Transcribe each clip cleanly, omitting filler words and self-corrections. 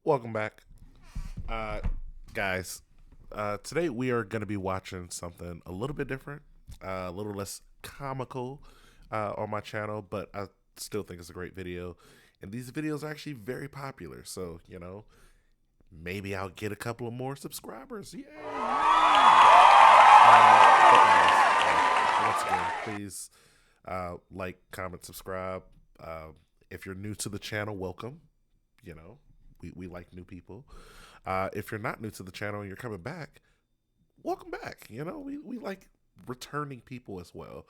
Welcome back, uh, guys. Today we are going to be watching something a little bit different, a little less comical on my channel, but I still think it's a great video. And these videos are actually very popular, so maybe I'll get a couple of more subscribers. Yay! Once again, please like, comment, subscribe. If you're new to the channel, welcome. We like new people. If you're not new to the channel and you're coming back, welcome back. We like returning people as well.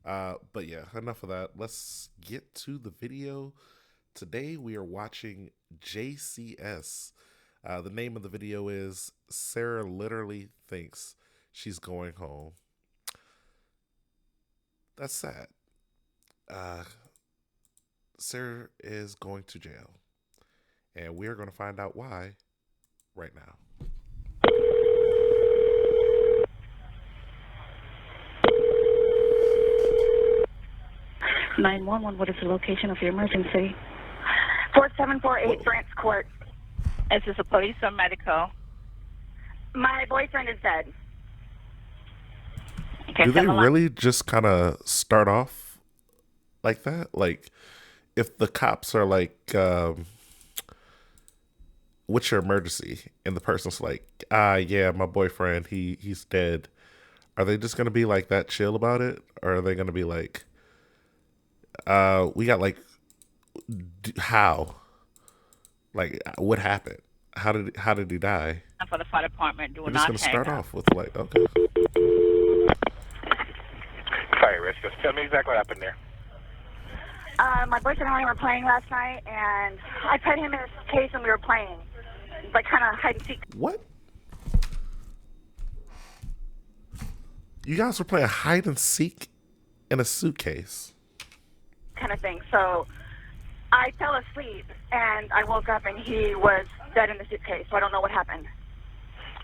But yeah, enough of that. Let's get to the video. Today we are watching JCS. The name of the video is Sara Literally Thinks She's Going Home. That's sad. Sara is going to jail. And we're going to find out why right now. 911, what is the location of your emergency? 4748 France Court. Is this a police or medical? My boyfriend is dead. Okay, Do they really just kind of start off like that? Like, if the cops are like, what's your emergency? And the person's like, yeah, my boyfriend, he's dead. Are they just going to be like that chill about it? Or are they going to be like, we got like, how? Like, what happened? How did he die? For the fire department, do We're not just going to start hang up. off with like, okay. Fire risk. Just tell me exactly what happened there. My boyfriend and I were playing last night, and I put him in his case and we were playing. Like, kind of hide and seek. What? You guys were playing hide and seek in a suitcase. Kind of thing. So I fell asleep, and I woke up, and he was dead in the suitcase, so I don't know what happened.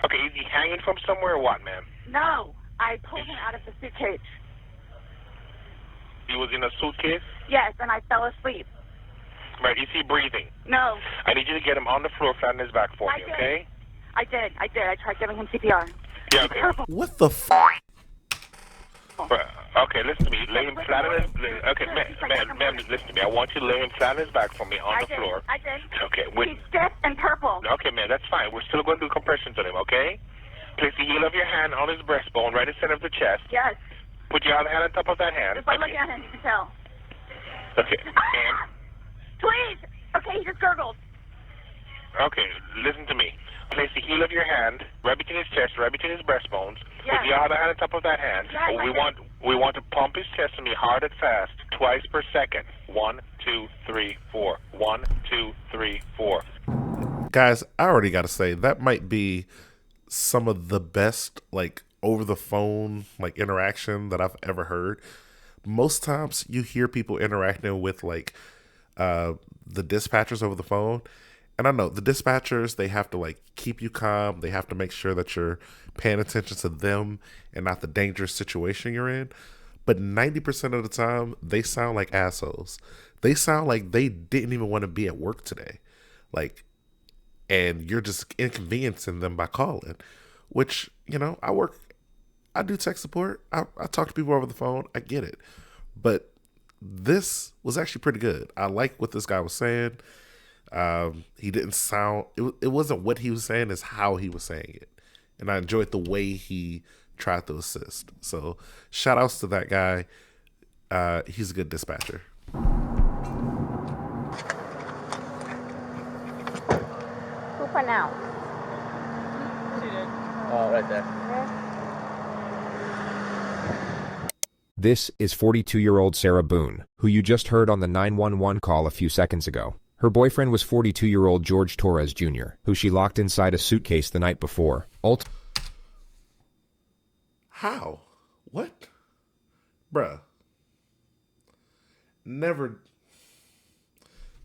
Okay, is he hanging from somewhere or what, ma'am? No, I pulled him out of the suitcase. He was in a suitcase? Yes, and I fell asleep. Right, is he breathing? No. I need you to get him on the floor, flat on his back for me, okay? I did. I tried giving him CPR. Yeah, okay. What the fuck? Okay, listen to me. Lay him flat on his... Okay, ma'am, listen to me. I want you to lay him flat on his back for me on the floor. I did. Okay, He's stiff and purple. Okay, man, that's fine. We're still going to do compressions on him, okay? Place the heel of your hand on his breastbone, right in the center of the chest. Yes. Put your other hand on top of that hand. Just by looking at him, you can tell. Okay, and... Please! Okay, he just gurgled. Okay, listen to me. Place the heel of your hand right between his chest, right between his breastbones. Yes. Put your other hand on top of that hand. Yes, we want to pump his chest to me hard and fast, twice per second. 1, 2, 3, 4. 1, 2, 3, 4. Guys, I already got to say, that might be some of the best, like, over the phone, like, interaction that I've ever heard. Most times you hear people interacting with, like, the dispatchers over the phone. And I know the dispatchers, they have to like keep you calm. They have to make sure that you're paying attention to them and not the dangerous situation you're in. But 90% of the time, they sound like assholes. They sound like they didn't even want to be at work today. Like, and you're just inconveniencing them by calling, which, I do tech support. I talk to people over the phone. I get it. But this was actually pretty good. I like what this guy was saying. He didn't sound, it wasn't what he was saying, it's how he was saying it. And I enjoyed the way he tried to assist. So shout outs to that guy. He's a good dispatcher. Who for now? Oh, right there. This is 42-year-old Sara Boone, who you just heard on the 911 call a few seconds ago. Her boyfriend was 42-year-old George Torres Jr., who she locked inside a suitcase the night before. How? What? Bruh. Never.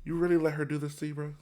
You really let her do this to you, bro?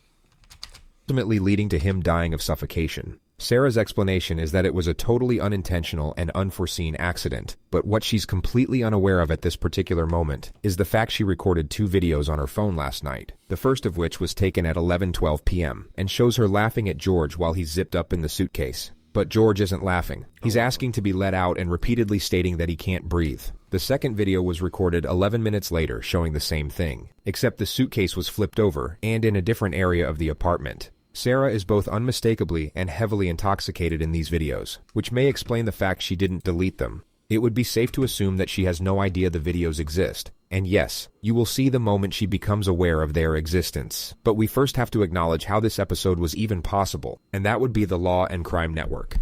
Ultimately leading to him dying of suffocation. Sarah's explanation is that it was a totally unintentional and unforeseen accident, but what she's completely unaware of at this particular moment is the fact she recorded 2 videos on her phone last night, the first of which was taken at 11:12 p.m. and shows her laughing at George while he's zipped up in the suitcase. But George isn't laughing. He's asking to be let out and repeatedly stating that he can't breathe. The second video was recorded 11 minutes later, showing the same thing, except the suitcase was flipped over and in a different area of the apartment. Sara is both unmistakably and heavily intoxicated in these videos, which may explain the fact she didn't delete them. It would be safe to assume that she has no idea the videos exist. And yes, you will see the moment she becomes aware of their existence. But we first have to acknowledge how this episode was even possible, and that would be the Law and Crime Network.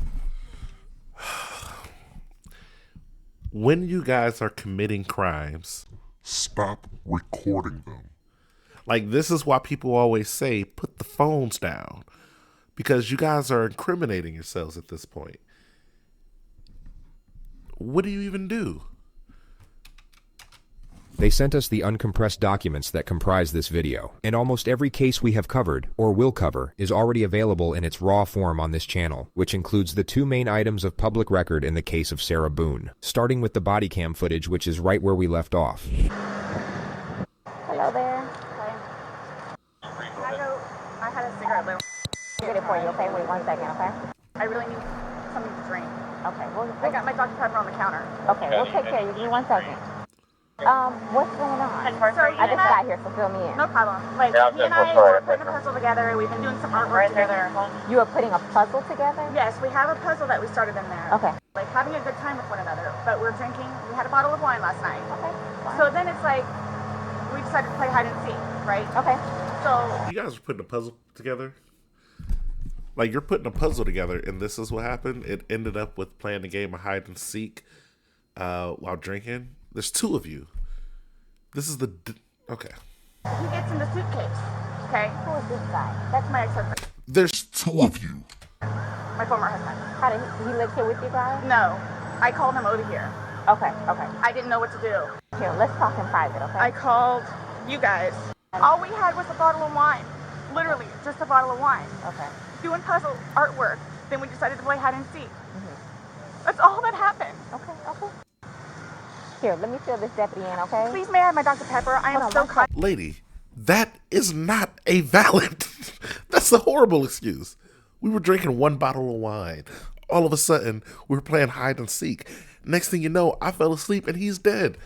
When you guys are committing crimes, Stop recording them. like, this is why people always say, put the phones down. Because you guys are incriminating yourselves at this point. What do you even do? They sent us the uncompressed documents that comprise this video, and almost every case we have covered, or will cover, is already available in its raw form on this channel, which includes the 2 main items of public record in the case of Sara Boone, starting with the body cam footage, which is right where we left off. Hello there. I had a cigarette, Lou. I'll get it for you, okay? Wait 1 second, okay? I really need something to drink. Okay, we'll I got my Dr. Pepper on the counter. okay, we'll take care of you. Give me 1 second. What's going on? So I just got here, so fill me in. No problem. Like, he and I were putting a puzzle together. We've been doing some artwork together. You are putting a puzzle together? Yes, we have a puzzle that we started in there. Okay. Like, having a good time with one another. But we're drinking. We had a bottle of wine last night. Okay. Fine. So then it's like, we decided to play hide and seek, right? Okay. So, You guys are putting a puzzle together? Like, you're putting a puzzle together, and this is what happened? It ended up with playing the game of hide and seek while drinking. There's 2 of you. This is the... Okay. he gets in the suitcase, okay? Who is this guy? That's my ex-husband, There's 2 of you. my former husband. How did he live here with you guys? No, I called him over here. Okay, okay. I didn't know what to do. Here, let's talk in private, okay? I called you guys. All we had was a bottle of wine. Literally, just a bottle of wine. Okay. Doing puzzle artwork. Then we decided to play hide and seek. That's all that happened. Okay, okay. Here, let me fill this deputy in, okay? Please may I have my Dr. Pepper? I am Hold so on, caught. Lady, that is not a valid... That's a horrible excuse. We were drinking 1 bottle of wine. All of a sudden, we were playing hide and seek. Next thing you know, I fell asleep and he's dead.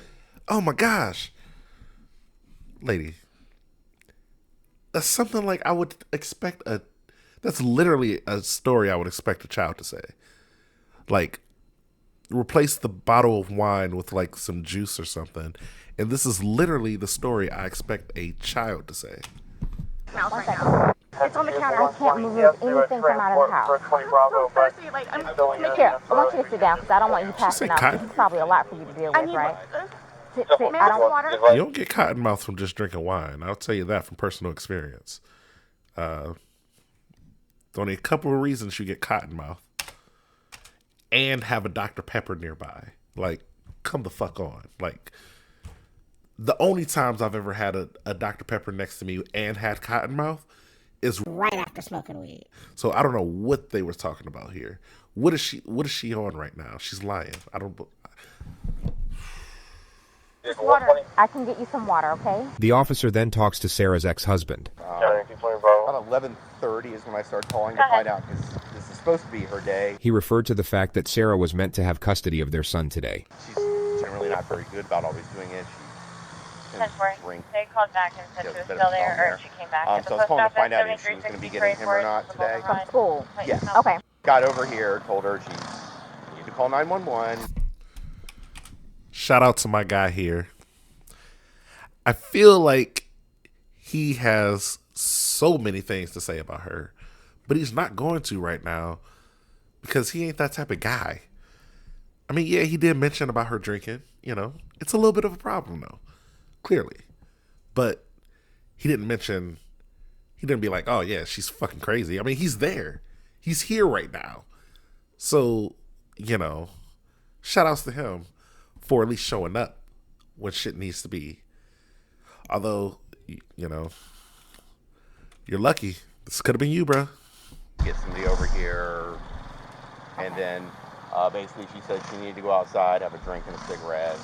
Oh my gosh. Lady, that's something like I would expect a... That's literally a story I would expect a child to say. Like, replace the bottle of wine with like some juice or something. And this is literally the story I expect a child to say. Mouse right now. It's on the counter. I can't move anything from out of the house. So thirsty, like, I'm Here, I want you to sit down because I don't want you passing said out. cotton. This is probably a lot for you to deal I with, need right? Sit, May I I have some don't. water? You don't get cotton mouth from just drinking wine. I'll tell you that from personal experience. There's only a couple of reasons you get cotton mouth. And have a Dr. Pepper nearby. Like, come the fuck on. Like, the only times I've ever had a Dr. Pepper next to me and had cotton mouth is right after smoking weed. so I don't know what they were talking about here. What is she on right now? She's lying. I don't... Just water. I can get you some water, okay? The officer then talks to Sara's ex-husband. About 11:30 is when I started calling to find out because this is supposed to be her day. He referred to the fact that Sara was meant to have custody of their son today. She's generally not very good about always doing it. She tends to drink. They called back and said she was Bit of still a there, problem or she came back. So I was calling to find out if she was going to be getting him or not today. From school. Yes. Okay. Got over here, told her she needed to call 911. Shout out to my guy here. I feel like he has so many things to say about her, but he's not going to right now because he ain't that type of guy. I mean, yeah, he did mention about her drinking, you know. It's a little bit of a problem though, clearly. But he didn't be like, oh yeah, she's fucking crazy. I mean, he's there. He's here right now. So, you know, shout outs to him for at least showing up when shit needs to be. Although, you know, you're lucky. This could have been you, bro. get somebody over here. And then basically she said she needed to go outside, have a drink and a cigarette.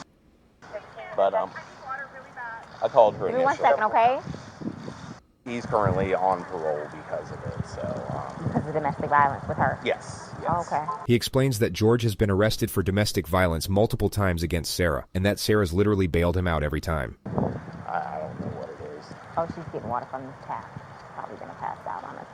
But I called her Give me initially. 1 second, okay? He's currently on parole because of it, so... Because of domestic violence with her? Yes. Oh, okay. He explains that George has been arrested for domestic violence multiple times against Sara, and that Sarah's literally bailed him out every time. I don't know what it is. Oh, she's getting water from the tap. Probably going to pass out on us.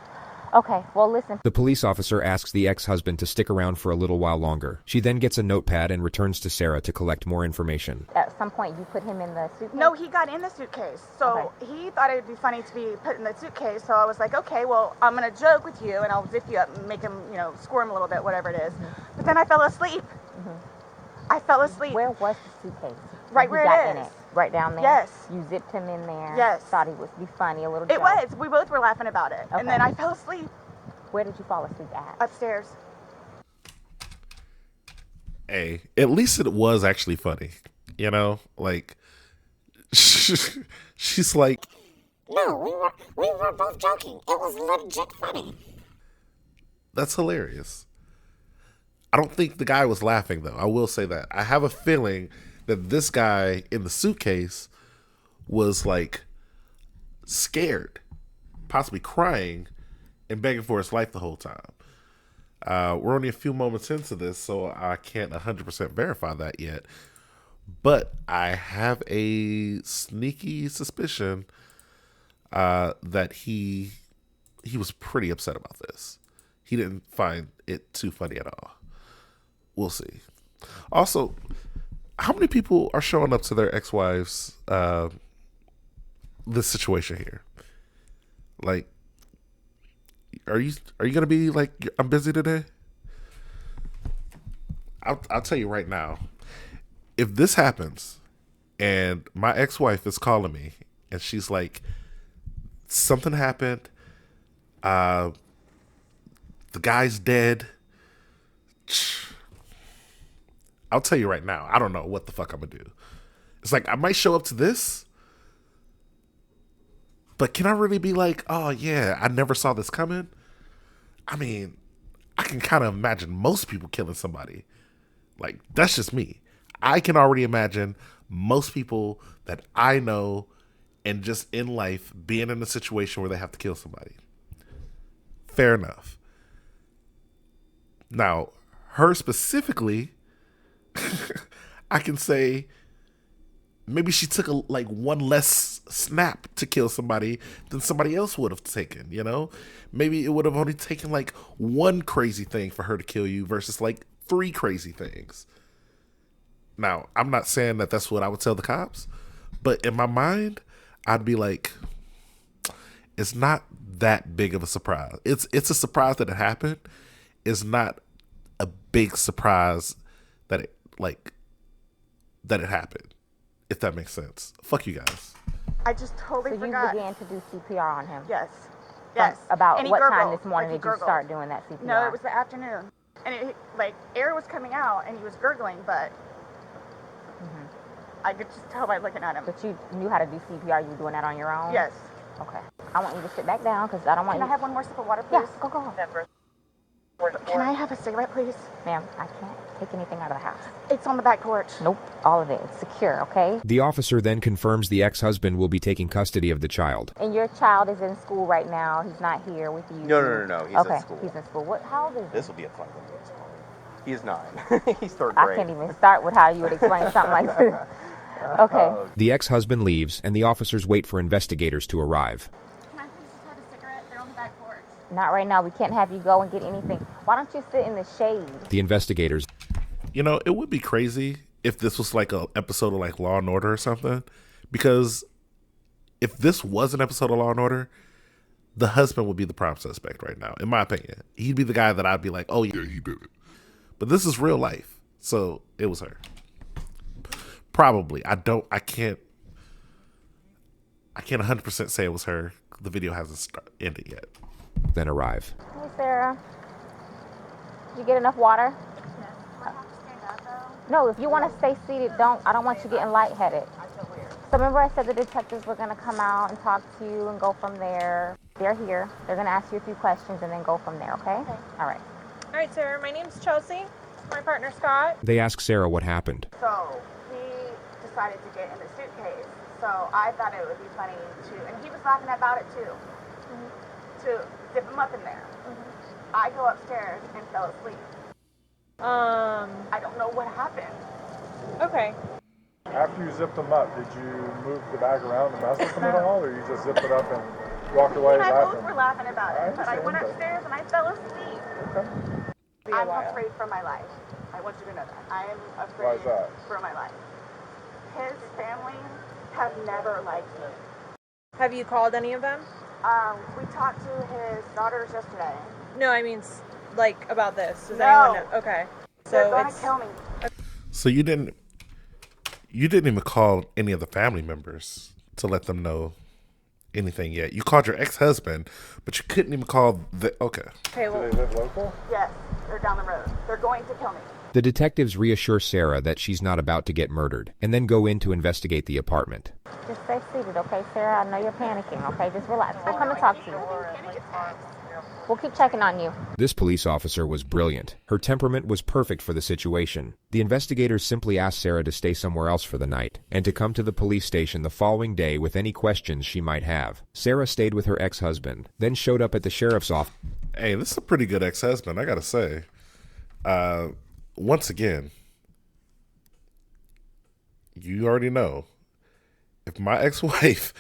Okay, well, listen. The police officer asks the ex-husband to stick around for a little while longer. She then gets a notepad and returns to Sara to collect more information. At some point, you put him in the suitcase? No, he got in the suitcase. So he thought it would be funny to be put in the suitcase. So I was like, okay, well, I'm going to joke with you and I'll zip you up and make him, squirm a little bit, whatever it is. But then I fell asleep. I fell asleep. Where was the suitcase? Right where it is. Right down there? Yes. You zipped him in there? Yes. Thought he would be funny, a little joke. It was. We both were laughing about it. Okay. And then I fell asleep. Where did you fall asleep at? Upstairs. Hey, at least it was actually funny. Like, she's like, no, we were both joking. It was legit funny. That's hilarious. I don't think the guy was laughing, though. I will say that. I have a feeling that this guy in the suitcase was, like, scared, possibly crying, and begging for his life the whole time. We're only a few moments into this, so I can't 100% verify that yet. But I have a sneaky suspicion that he was pretty upset about this. He didn't find it too funny at all. We'll see. Also, how many people are showing up to their ex-wives this situation here? Like, are you gonna be like, I'm busy today? I'll tell you right now, if this happens and my ex-wife is calling me and she's like, something happened, the guy's dead, I'll tell you right now, I don't know what the fuck I'm gonna do. It's like, I might show up to this, but can I really be like, oh yeah, I never saw this coming? I mean, I can kind of imagine most people killing somebody. Like, that's just me. I can already imagine most people that I know and just in life being in a situation where they have to kill somebody. Fair enough. Now, her specifically, I can say maybe she took one less snap to kill somebody than somebody else would have taken, Maybe it would have only taken one crazy thing for her to kill you versus 3 crazy things. Now, I'm not saying that that's what I would tell the cops, but in my mind, I'd be like, it's not that big of a surprise. It's a surprise that it happened. It's not a big surprise that it happened. If that makes sense. Fuck you guys. I just totally forgot. So you began to do CPR on him? Yes. Yes. About what time this morning did you start doing that CPR? No, it was the afternoon. And it, air was coming out and he was gurgling, but I could just tell by looking at him. But you knew how to do CPR? You were doing that on your own? Yes. Okay. I want you to sit back down because I don't want Can I have one more sip of water, please? Yeah, go. Can I have a cigarette, please? Ma'am, I can't take anything out of the house. It's on the back porch. Nope, all of it. It's secure, okay? The officer then confirms the ex-husband will be taking custody of the child. And your child is in school right now. He's not here with you. No. He's in school. He's in school. How old is he? This will be a fun one. He's 9. He's 3rd grade. I can't even start with how you would explain something like this. Okay. The ex-husband leaves, and the officers wait for investigators to arrive. Can I please just have a cigarette? They're on the back porch. Not right now. We can't have you go and get anything. Why don't you sit in the shade? The investigators. It would be crazy if this was an episode of Law and Order or something. Because if this was an episode of Law and Order, the husband would be the prime suspect right now, in my opinion. He'd be the guy that I'd be like, oh yeah, he did it. But this is real life. So it was her. Probably. I can't 100% say it was her. The video hasn't ended yet. Then arrive. Hey, Sarah. Did you get enough water? Yes. Do I have to stand up, though? No, if you want to stay seated, I don't want you getting lightheaded. So remember I said the detectives were going to come out and talk to you and go from there. They're here. They're going to ask you a few questions and then go from there, okay? All right. All right, Sarah, my name's Chelsea. My partner, Scott. They ask Sara what happened. So he decided to get in the suitcase. So I thought it would be funny and he was laughing about it too, to zip him up in there. I go upstairs and fell asleep. I don't know what happened. Okay. After you zipped them up, did you move the bag around and mess with them at all, or you just zipped it up and walked away He and I laughing? both were laughing about it, but I went upstairs and I fell asleep. Okay. I'm afraid for my life. I want you to know that. I am afraid Why is that? for my life. His family have never liked me. Have you called any of them? We talked to his daughters yesterday. No, I mean, like, about this. Does No. anyone know? Okay. They're So going it's... to kill me. So you didn't even call any of the family members to let them know anything yet. You called your ex-husband, but you couldn't even call the... Okay. Okay, well... Do they live local? Yes, they're down the road. They're going to kill me. The detectives reassure Sara that she's not about to get murdered, and then go in to investigate the apartment. Just stay seated, okay, Sarah? I know you're panicking, okay? Just relax. We'll come and talk to you. We'll keep checking on you. This police officer was brilliant. Her temperament was perfect for the situation. The investigators simply asked Sara to stay somewhere else for the night, and to come to the police station the following day with any questions she might have. Sara stayed with her ex-husband, then showed up at the sheriff's office. Hey, this is a pretty good ex-husband, I gotta say. Once again, you already know, if my ex-wife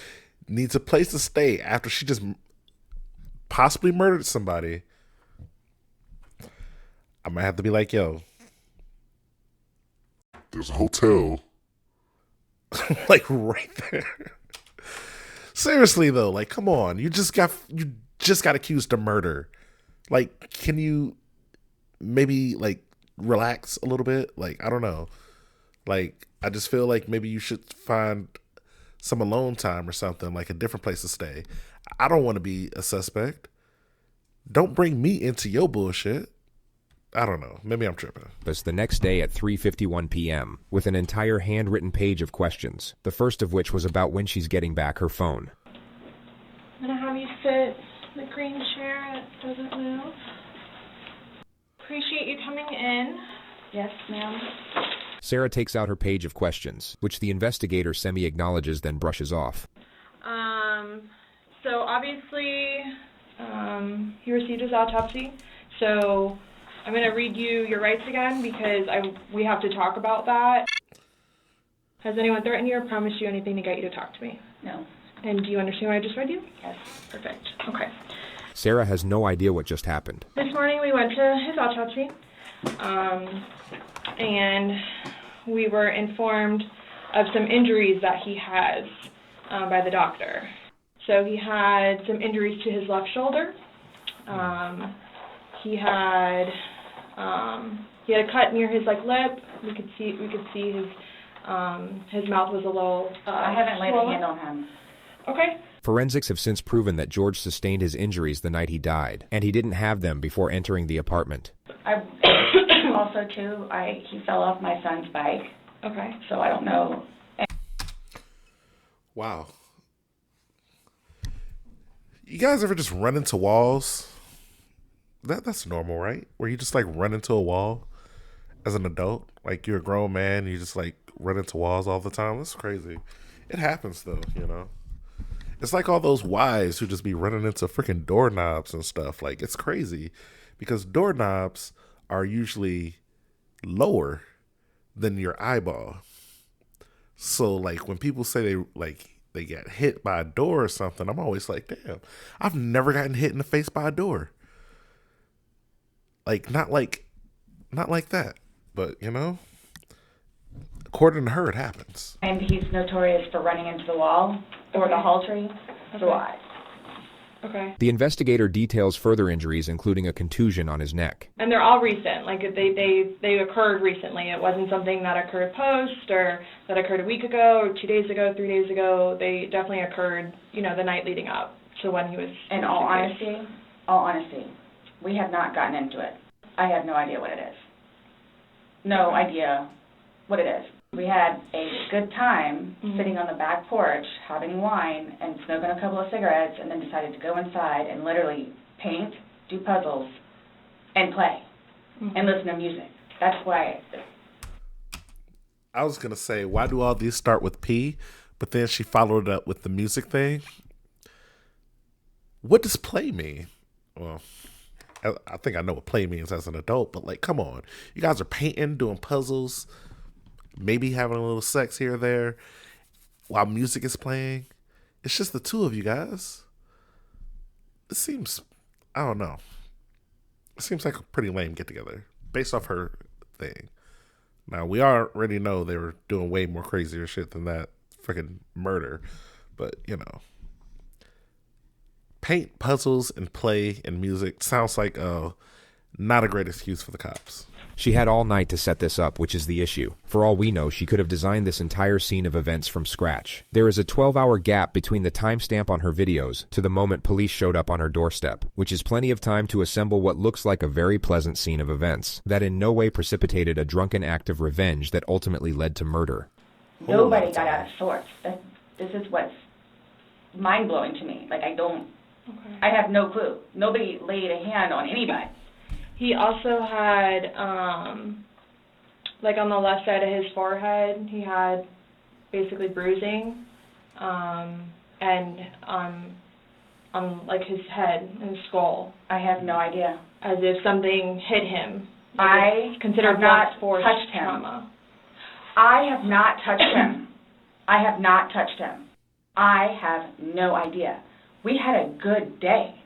needs a place to stay after she just possibly murdered somebody, I might have to be like, yo, there's a hotel. like right there. Seriously though, like, come on, you just got accused of murder. Like, can you maybe like relax a little bit? Like, I don't know. Like, I just feel like maybe you should find some alone time or something, like a different place to stay. I don't want to be a suspect. Don't bring me into your bullshit. I don't know. Maybe I'm tripping. The next day at 3:51 p.m. with an entire handwritten page of questions, the first of which was about when she's getting back her phone. I'm going to have you sit in the green chair that doesn't move. Appreciate you coming in. Yes, ma'am. Sara takes out her page of questions, which the investigator semi-acknowledges then brushes off. So obviously, he received his autopsy, so I'm going to read you your rights again because we have to talk about that. Has anyone threatened you or promised you anything to get you to talk to me? No. And do you understand what I just read you? Yes. Perfect. Okay. Sara has no idea what just happened. This morning we went to his autopsy, and we were informed of some injuries that he has by the doctor. So he had some injuries to his left shoulder. He had a cut near his lip. We could see his mouth was a little I haven't laid a swollen. hand on him. Okay. Forensics have since proven that George sustained his injuries the night he died, and he didn't have them before entering the apartment. Also, too, he fell off my son's bike. Okay. So I don't know. Wow. You guys ever just run into walls? That's normal, right? Where you just run into a wall as an adult. Like, you're a grown man, you just run into walls all the time. That's crazy. It happens though, you know. It's like all those wives who just be running into freaking doorknobs and stuff. Like, it's crazy because doorknobs are usually lower than your eyeball. So when people say they get hit by a door or something, I'm always like, damn, I've never gotten hit in the face by a door. Not like that. But, you know, according to her, it happens. And he's notorious for running into the wall or the hall tree. So why? Okay. The investigator details further injuries, including a contusion on his neck. And they're all recent. They occurred recently. It wasn't something that occurred post or that occurred a week ago or 2 days ago, 3 days ago. They definitely occurred, the night leading up to when he was. In all honesty, we have not gotten into it. I have no idea what it is. No idea what it is. We had a good time sitting on the back porch, having wine, and smoking a couple of cigarettes, and then decided to go inside and literally paint, do puzzles, and play, and listen to music. That's why. I was going to say, why do all these start with P? But then she followed it up with the music thing. What does play mean? Well, I think I know what play means as an adult, but like, come on. You guys are painting, doing puzzles, maybe having a little sex here or there while music is playing. It's just the two of you guys. It seems, I don't know. It seems like a pretty lame get together based off her thing. Now, we already know they were doing way more crazier shit than that freaking murder. But, you know, paint, puzzles, and play and music sounds like not a great excuse for the cops. She had all night to set this up, which is the issue. For all we know, she could have designed this entire scene of events from scratch. There is a 12-hour gap between the timestamp on her videos to the moment police showed up on her doorstep, which is plenty of time to assemble what looks like a very pleasant scene of events that in no way precipitated a drunken act of revenge that ultimately led to murder. Nobody got out of sorts. This is what's mind-blowing to me. Like, I have no clue. Nobody laid a hand on anybody. He also had, like on the left side of his forehead, he had basically bruising, and on like his head and his skull. I have no idea. As if something hit him. I considered have not force touched him. trauma. I have not touched him. I have not touched him. I have no idea. We had a good day.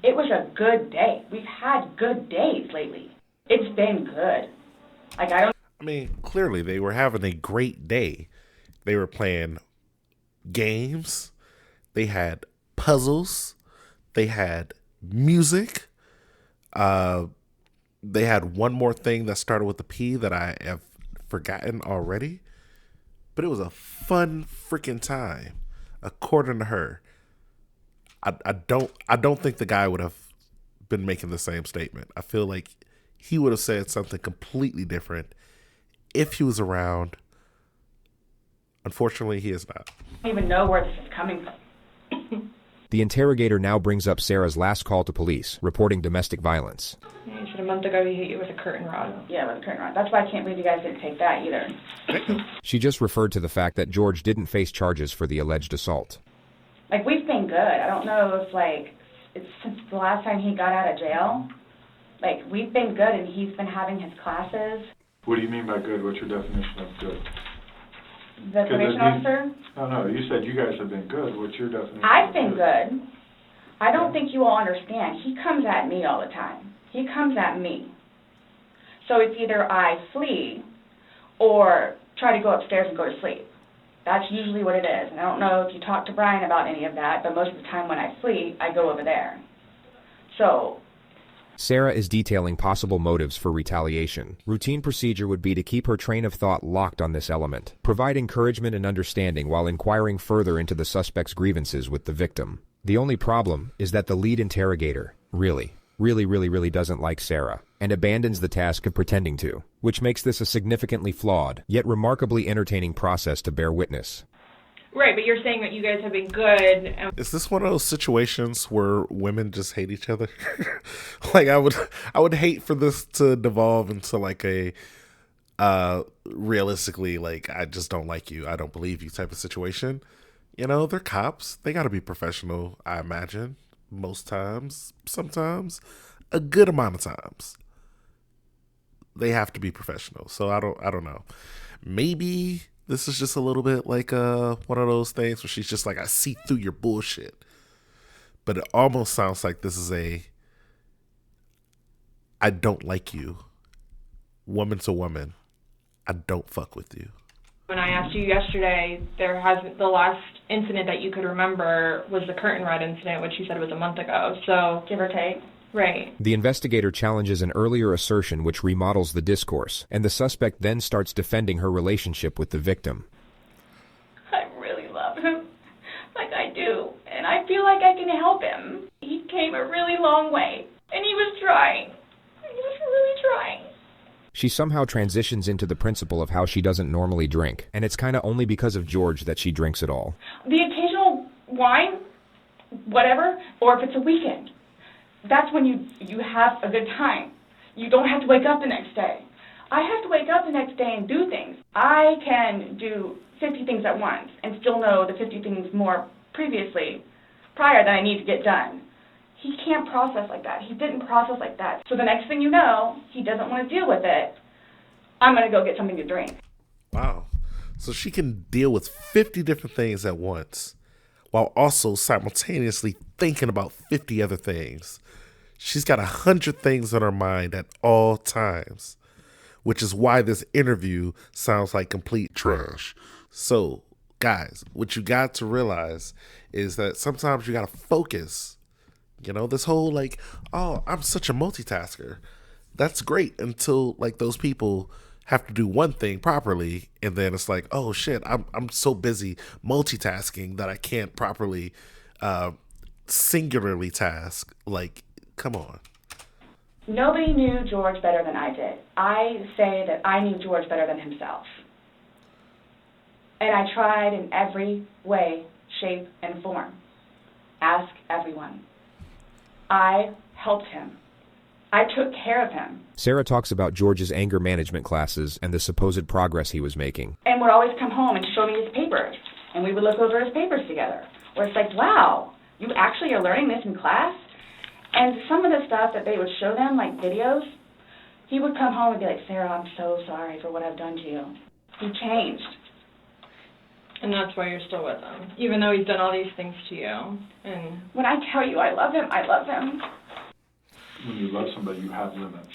It was a good day. We've had good days lately. It's been good. I mean, clearly they were having a great day. They were playing games. They had puzzles. They had music. They had one more thing that started with a P that I have forgotten already. But it was a fun freaking time, according to her. I don't think the guy would have been making the same statement. I feel like he would have said something completely different if he was around. Unfortunately, he is not. I don't even know where this is coming from. The interrogator now brings up Sarah's last call to police, reporting domestic violence. Yeah, he said a month ago he hit you with a curtain rod. Yeah, with a curtain rod. That's why I can't believe you guys didn't take that either. She just referred to the fact that George didn't face charges for the alleged assault. Like, we've been good. I don't know if, like, it's since the last time he got out of jail. Like, we've been good, and he's been having his classes. What do you mean by good? What's your definition of good? The probation officer? No, you said you guys have been good. What's your definition? I've been good. I don't think you all understand. He comes at me all the time. He comes at me. So it's either I flee or try to go upstairs and go to sleep. That's usually what it is. And I don't know if you talk to Brian about any of that, but most of the time when I flee, I go over there. So Sarah is detailing possible motives for retaliation. Routine procedure would be to keep her train of thought locked on this element, provide encouragement and understanding while inquiring further into the suspect's grievances with the victim. The only problem is that the lead interrogator really doesn't like Sara, and abandons the task of pretending to, which makes this a significantly flawed, yet remarkably entertaining process to bear witness. Right, but you're saying that you guys have been good. Is this one of those situations where women just hate each other? Like, I would hate for this to devolve into like a realistically, like, I just don't like you, I don't believe you type of situation. You know, they're cops. They got to be professional, I imagine. Most times, sometimes, a good amount of times, they have to be professional. So I don't know. Maybe this is just a little bit like one of those things where she's just like, I see through your bullshit. But it almost sounds like this is I don't like you. Woman to woman, I don't fuck with you. When I asked you yesterday, the last incident that you could remember was the curtain rod incident, which you said was a month ago. So give or take. Right. The investigator challenges an earlier assertion which remodels the discourse, and the suspect then starts defending her relationship with the victim. I really love him. Like I do. And I feel like I can help him. He came a really long way. And he was trying. He was really trying. She somehow transitions into the principle of how she doesn't normally drink, and it's kinda only because of George that she drinks at all. The occasional wine, whatever, or if it's a weekend, that's when you have a good time. You don't have to wake up the next day. I have to wake up the next day and do things. I can do 50 things at once and still know the 50 things more prior that I need to get done. He can't process like that. He didn't process like that. So the next thing you know, he doesn't want to deal with it. I'm going to go get something to drink. Wow. So she can deal with 50 different things at once while also simultaneously thinking about 50 other things. She's got 100 things on her mind at all times, which is why this interview sounds like complete trash. So, guys, what you got to realize is that sometimes you got to focus. You know, this whole like, oh, I'm such a multitasker. That's great until like those people have to do one thing properly, and then it's like, oh shit, I'm so busy multitasking that I can't properly singularly task. Like, come on. Nobody knew George better than I did. I say that I knew George better than himself. And I tried in every way, shape, and form. Ask everyone. I helped him. I took care of him. Sara talks about George's anger management classes and the supposed progress he was making. And would always come home and show me his papers. And we would look over his papers together. Where it's like, wow, you actually are learning this in class? And some of the stuff that they would show them, like videos, he would come home and be like, Sara, I'm so sorry for what I've done to you. He changed. And that's why you're still with him, even though he's done all these things to you. And when I tell you I love him, I love him. When you love somebody, you have limits.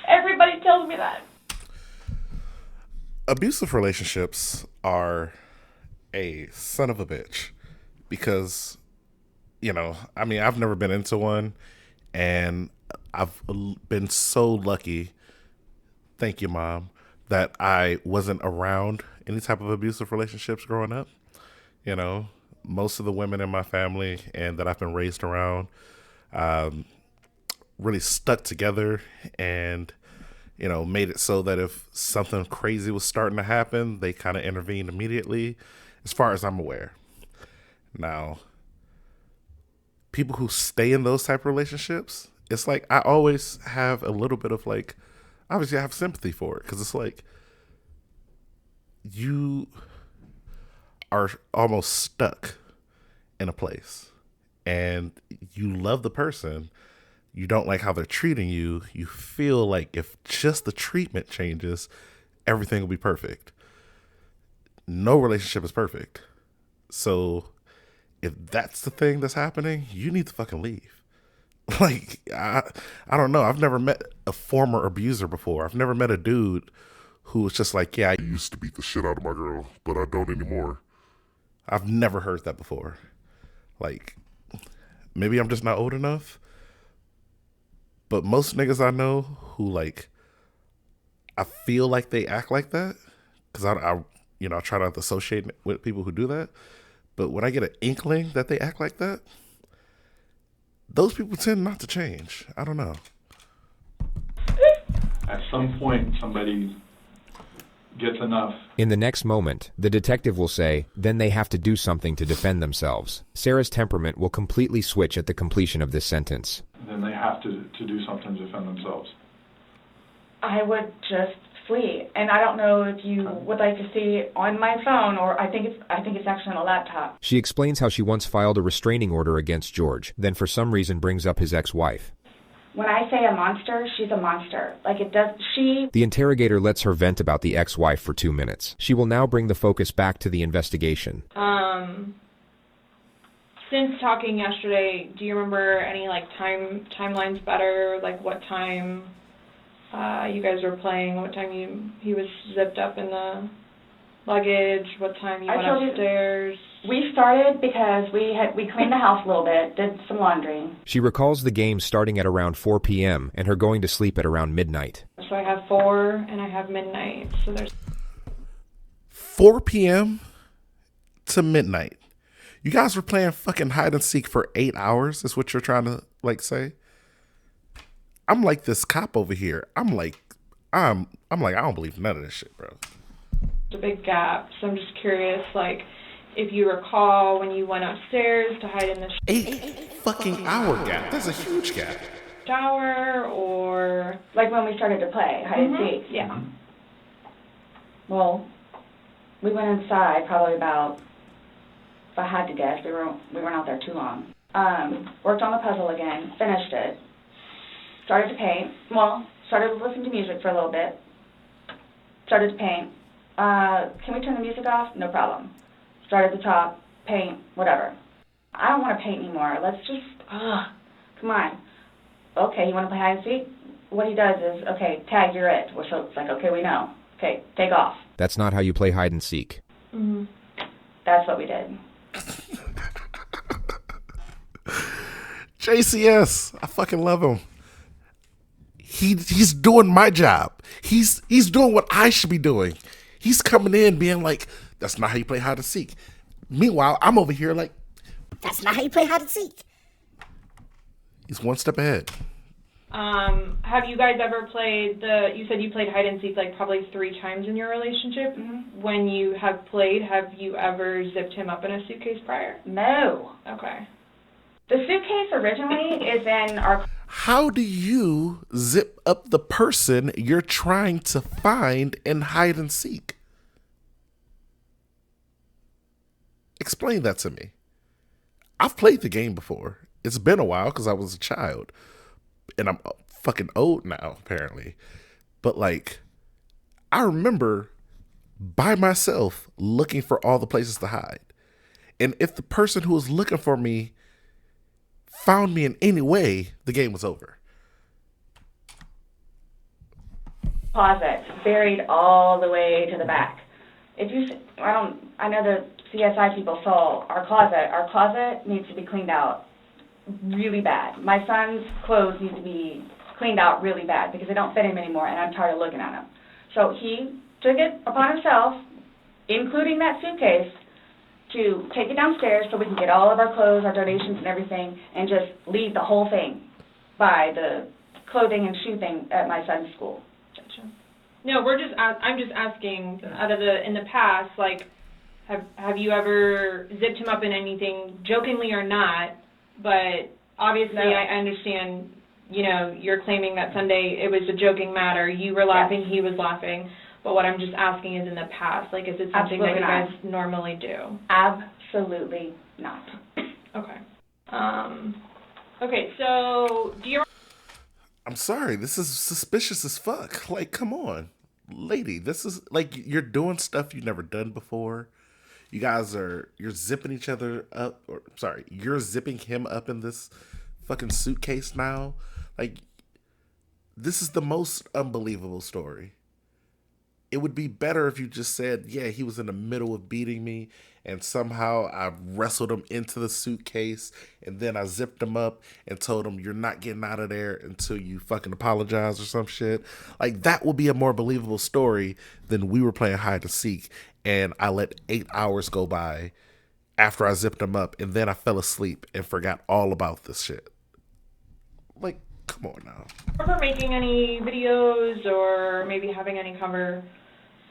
Everybody tells me that. Abusive relationships are a son of a bitch because, you know, I mean, I've never been into one, and I've been so lucky, thank you, Mom, that I wasn't around any type of abusive relationships growing up. You know, most of the women in my family and that I've been raised around really stuck together and, you know, made it so that if something crazy was starting to happen, they kind of intervened immediately, as far as I'm aware. Now, people who stay in those type of relationships, it's like I always have a little bit of like, obviously I have sympathy for it, because it's like you are almost stuck in a place and you love the person, you don't like how they're treating you, you feel like if just the treatment changes, everything will be perfect. No relationship is perfect. So if that's the thing that's happening, you need to fucking leave. Like, I don't know. I've never met a former abuser before. I've never met a dude who was just like, yeah, I used to beat the shit out of my girl, but I don't anymore. I've never heard that before. Like, maybe I'm just not old enough, but most niggas I know who, like, I feel like they act like that, because I try not to associate with people who do that. But when I get an inkling that they act like that, those people tend not to change. I don't know. At some point, somebody gets enough. In the next moment, the detective will say, then they have to do something to defend themselves. Sara's temperament will completely switch at the completion of this sentence. Then they have to do something to defend themselves. I would just flee. And I don't know if you would like to see on my phone, or I think it's actually on a laptop. She explains how she once filed a restraining order against George, then for some reason brings up his ex-wife. When I say a monster, she's a monster. The interrogator lets her vent about the ex-wife for 2 minutes. She will now bring the focus back to the investigation. Since talking yesterday, do you remember any like timelines better? Like what time you guys were playing? What time he was zipped up in the luggage? What time you went upstairs? We started because we cleaned the house a little bit, did some laundry. She recalls the game starting at around 4 p.m. and her going to sleep at around midnight. So I have 4 and I have midnight. So there's 4 p.m. to midnight. You guys were playing fucking hide and seek for 8 hours, is what you're trying to like say? I'm like this cop over here. I'm like, I'm like, I don't believe none of this shit, bro. It's a big gap, so I'm just curious, like, if you recall when you went upstairs to hide in the 8 fucking hour gap. That's a huge gap. shower, or Like when we started to play hide and seek. Yeah. Well, we went inside probably about, if I had to guess, we weren't out there too long. Worked on the puzzle again, finished it, started to paint. Well, started listening to music for a little bit. Started to paint. Can we turn the music off? No problem. Start at the top, paint, whatever. I don't want to paint anymore. Let's just, come on. Okay, you want to play hide and seek? What he does is, okay, tag, you're it. So it's like, okay, we know. Okay, take off. That's not how you play hide and seek. Mm-hmm. That's what we did. JCS, I fucking love him. He's doing my job. He's doing what I should be doing. He's coming in being like, that's not how you play hide and seek. Meanwhile, I'm over here like, that's not how you play hide and seek. He's one step ahead. Have you guys ever played you said you played hide and seek like probably 3 times in your relationship. Mm-hmm. When you have played, have you ever zipped him up in a suitcase prior? No. Okay. The suitcase originally is in our... How do you zip up the person you're trying to find in hide and seek? Explain that to me. I've played the game before. It's been a while because I was a child. And I'm fucking old now, apparently. But like, I remember by myself looking for all the places to hide. And if the person who was looking for me found me in any way, the game was over. Closet, buried all the way to the back. I know the CSI people saw our closet. Our closet needs to be cleaned out really bad. My son's clothes need to be cleaned out really bad because they don't fit him anymore, and I'm tired of looking at them. So he took it upon himself, including that suitcase, to take it downstairs so we can get all of our clothes, our donations and everything, and just leave the whole thing by the clothing and shoe thing at my son's school. Gotcha. No, I'm just asking, in the past, like, have you ever zipped him up in anything, jokingly or not? But obviously, no. I understand, you're claiming that Sunday it was a joking matter. You were laughing, yes. He was laughing. But what I'm just asking is in the past, like, is it something that you guys normally do? Absolutely not. Okay. Okay, so do you... I'm sorry, this is suspicious as fuck. Like, come on. Lady, this is, like, you're doing stuff you've never done before. You're zipping each other up, you're zipping him up in this fucking suitcase now. Like, this is the most unbelievable story. It would be better if you just said, yeah, he was in the middle of beating me and somehow I wrestled him into the suitcase and then I zipped him up and told him you're not getting out of there until you fucking apologize or some shit. Like, that would be a more believable story than we were playing hide and seek and I let 8 hours go by after I zipped him up and then I fell asleep and forgot all about this shit. Like, come on now. Ever making any videos or maybe having any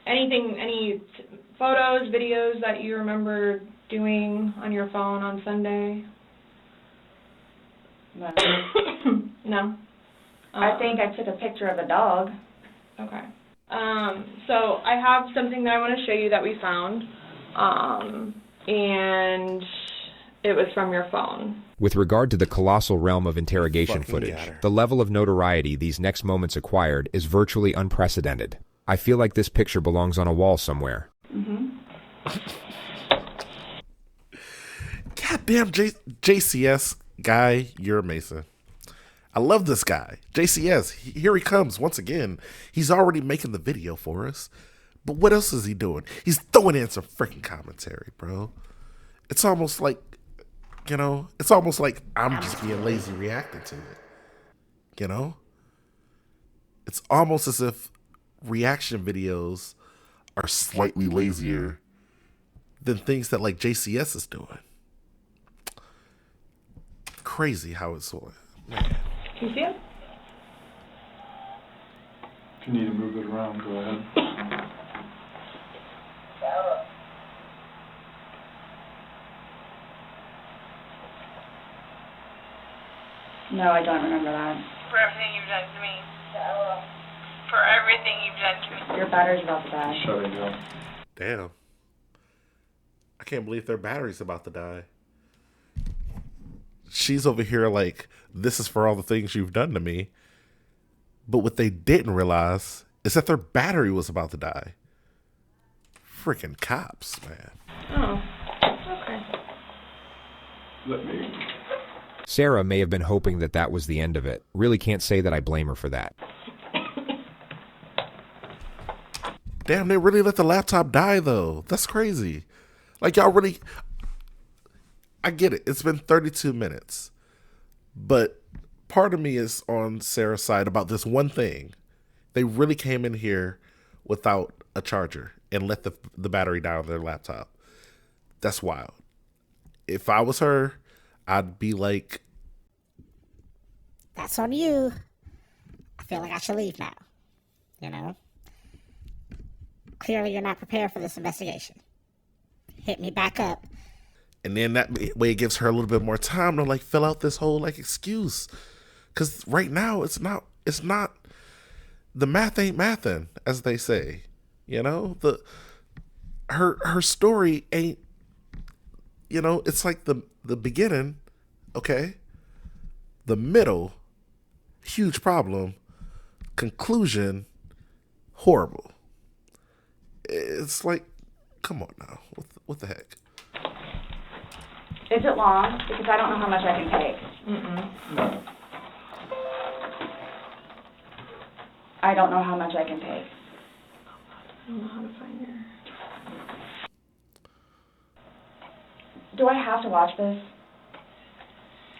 any photos, videos that you remember doing on your phone on Sunday? No. No? I think I took a picture of a dog. Okay. So I have something that I want to show you that we found, and it was from your phone. With regard to the colossal realm of interrogation footage, the level of notoriety these next moments acquired is virtually unprecedented. I feel like this picture belongs on a wall somewhere. Mm-hmm. Goddamn JCS guy, you're amazing. I love this guy. JCS, here he comes once again. He's already making the video for us. But what else is he doing? He's throwing in some freaking commentary, bro. It's almost like, I'm just being lazy reacting to it. It's almost as if reaction videos are slightly lazier than things that like JCS is doing. Crazy how it's going. Man. Can you see it? you need to move it around, go ahead. No, I don't remember that. For everything you've done to me. For everything you've done to me. Your battery's about to die. Shutting down. Damn. I can't believe their battery's about to die. She's over here like, this is for all the things you've done to me. But what they didn't realize is that their battery was about to die. Freaking cops, man. Oh, okay. Let me. Sara may have been hoping that that was the end of it. Really can't say that I blame her for that. Damn, they really let the laptop die, though. That's crazy. Like, y'all really... I get it. It's been 32 minutes. But part of me is on Sarah's side about this one thing. They really came in here without a charger and let the battery die on their laptop. That's wild. If I was her, I'd be like... That's on you. I feel like I should leave now. You know? Clearly you're not prepared for this investigation. Hit me back up. And then that way it gives her a little bit more time to like fill out this whole like excuse. Cause right now it's not, the math ain't mathin', as they say. You know, her story ain't, you know, it's like the beginning, okay? The middle, huge problem. Conclusion, horrible. It's like, come on now, what the heck? Is it long? Because I don't know how much I can take. No. I don't know how much I can take. I don't know how to find her. Do I have to watch this?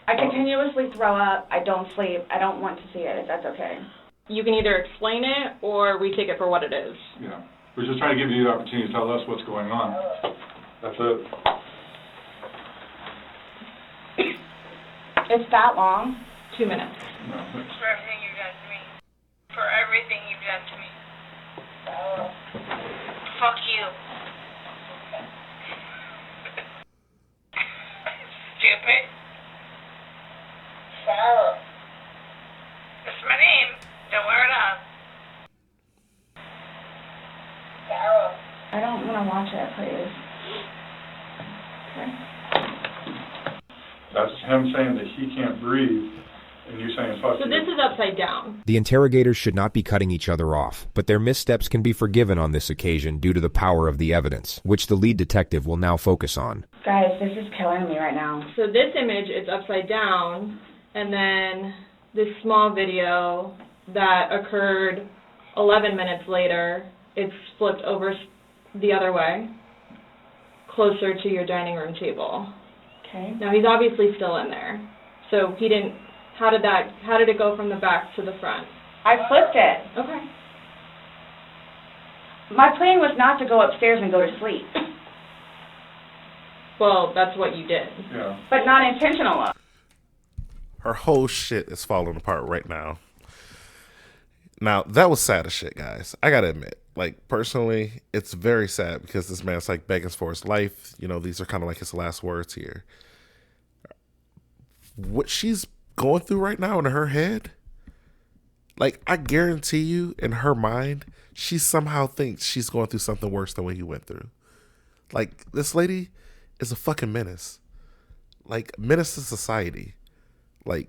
I continuously throw up. I don't sleep. I don't want to see it, if that's okay. You can either explain it or we take it for what it is. Yeah. We're just trying to give you the opportunity to tell us what's going on. That's it. It's that long? 2 minutes. No. For everything you've done to me. For everything you've done to me. Fuck you. Stupid. Sara. That's my name. Don't wear it up. Sara. I don't want to watch it, please. Okay. That's him saying that he can't breathe, and you saying fuck you. So this is upside down. The interrogators should not be cutting each other off, but their missteps can be forgiven on this occasion due to the power of the evidence, which the lead detective will now focus on. Guys, this is killing me right now. So this image is upside down, and then this small video that occurred 11 minutes later, it's flipped over the other way, closer to your dining room table. Okay. Now he's obviously still in there. So he didn't, how did it go from the back to the front? I flipped it. Okay. My plan was not to go upstairs and go to sleep. Well, that's what you did. Yeah. But not intentional. Her whole shit is falling apart right now. Now, that was sad as shit, guys. I gotta admit. Like, personally, it's very sad because this man's like begging for his life. You know, these are kind of like his last words here. What she's going through right now in her head, like, I guarantee you, in her mind, she somehow thinks she's going through something worse than what he went through. Like, this lady is a fucking menace. Like, menace to society. Like,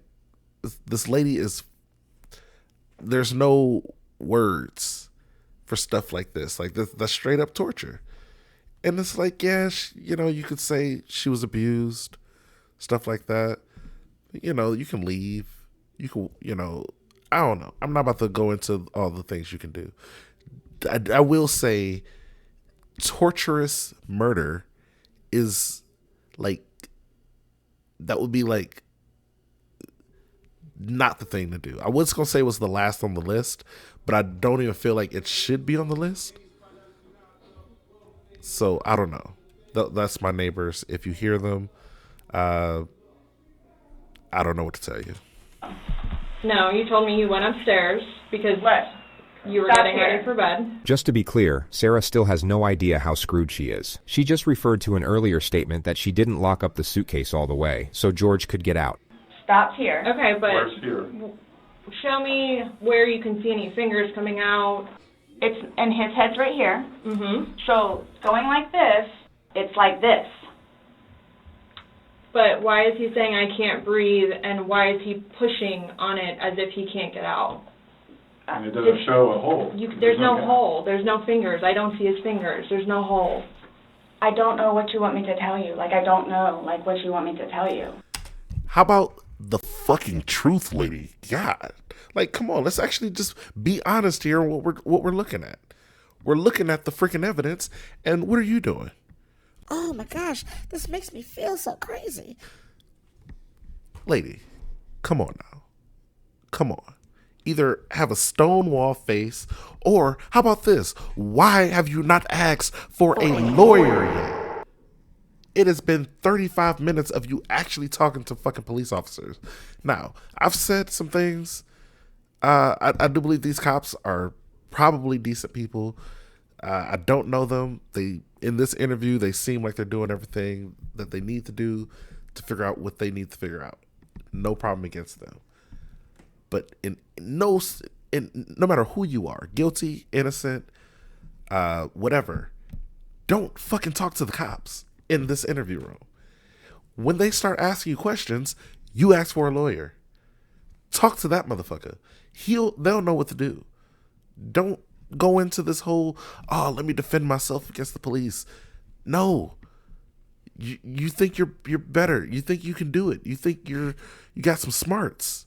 this lady is... There's no words for stuff like this. Like, that's straight up torture. And it's like, yeah, you know, you could say she was abused, stuff like that. You know, you can leave. You can, you know, I don't know. I'm not about to go into all the things you can do. I will say torturous murder is like, that would be like not the thing to do. I was going to say it was the last on the list, but I don't even feel like it should be on the list. So I don't know. That's my neighbors. If you hear them, I don't know what to tell you. No, you told me you went upstairs because... What? You were Stop getting here. ready for bed. Just to be clear, Sara still has no idea how screwed she is. She just referred to an earlier statement that she didn't lock up the suitcase all the way, so George could get out. Stops here. Okay, but Where's here? show me where you can see any fingers coming out. It's, and his head's right here. Mm-hmm. So going like this, it's like this. But why is he saying I can't breathe, and why is he pushing on it as if he can't get out? And it doesn't show a hole. There's no hole. There's no fingers. I don't see his fingers. There's no hole. I don't know what you want me to tell you. Like, I don't know, like, what you want me to tell you. How about the fucking truth, lady? God. Like, come on, let's actually just be honest here on what we're looking at. We're looking at the freaking evidence, and what are you doing? Oh my gosh, this makes me feel so crazy. Lady, come on now. Come on. Either have a stonewall face, or how about this? Why have you not asked for a lawyer yet? It has been 35 minutes of you actually talking to fucking police officers. Now, I've said some things. I do believe these cops are probably decent people. I don't know them. In this interview, they seem like they're doing everything that they need to do to figure out what they need to figure out. No problem against them. But no matter who you are, guilty, innocent, whatever, don't fucking talk to the cops in this interview room. When they start asking you questions, you ask for a lawyer. Talk to that motherfucker. They'll know what to do. Don't go into this whole, let me defend myself against the police. No. You think you're better. You think you can do it. You think you got some smarts.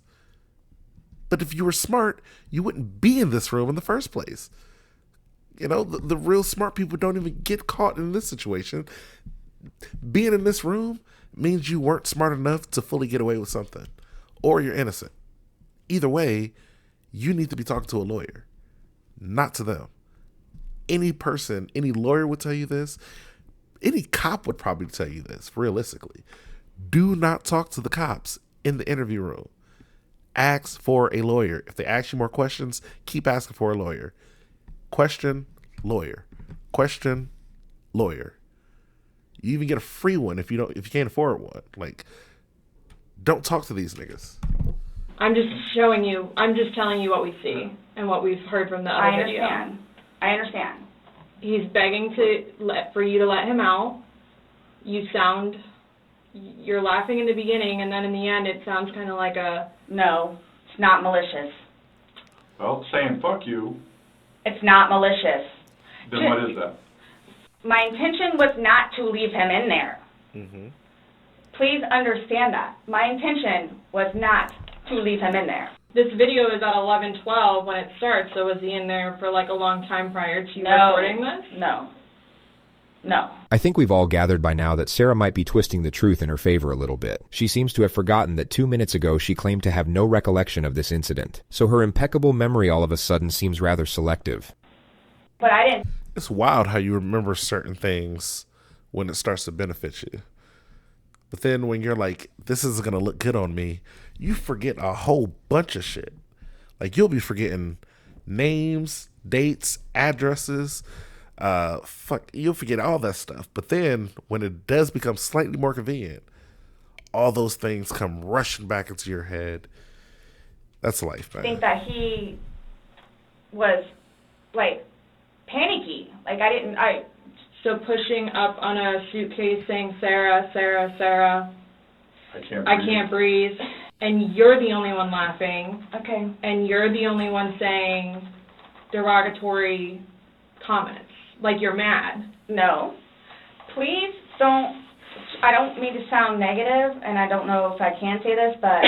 But if you were smart, you wouldn't be in this room in the first place. You know, the real smart people don't even get caught in this situation. Being in this room means you weren't smart enough to fully get away with something. Or you're innocent. Either way, you need to be talking to a lawyer. Not to them. Any person, any lawyer would tell you this. Any cop would probably tell you this, realistically. Do not talk to the cops in the interview room. Ask for a lawyer. If they ask you more questions, keep asking for a lawyer. Question, lawyer. Question, lawyer. You even get a free one if you can't afford one. Like, don't talk to these niggas. I'm just telling you what we see and what we've heard from the other video. I understand. He's begging for you to let him out. You're laughing in the beginning, and then in the end it sounds kind of like a... No, it's not malicious. Well, saying fuck you. It's not malicious. Then what is that? My intention was not to leave him in there. Mm-hmm. Please understand that. My intention was not to leave him in there. This video is at 11:12 when it starts, so was he in there for like a long time prior to you recording this? No. I think we've all gathered by now that Sara might be twisting the truth in her favor a little bit. She seems to have forgotten that 2 minutes ago she claimed to have no recollection of this incident, so her impeccable memory all of a sudden seems rather selective. But I didn't. It's wild how you remember certain things when it starts to benefit you. But then when you're like, this isn't going to look good on me, you forget a whole bunch of shit. Like, you'll be forgetting names, dates, addresses, you'll forget all that stuff. But then when it does become slightly more convenient, all those things come rushing back into your head. That's life, man. I think that he was like panicky. Like So pushing up on a suitcase saying Sara, Sara, Sara. I can't breathe. And you're the only one laughing. Okay. And you're the only one saying derogatory comments. Like you're mad. No. Please don't. I don't mean to sound negative, and I don't know if I can say this, but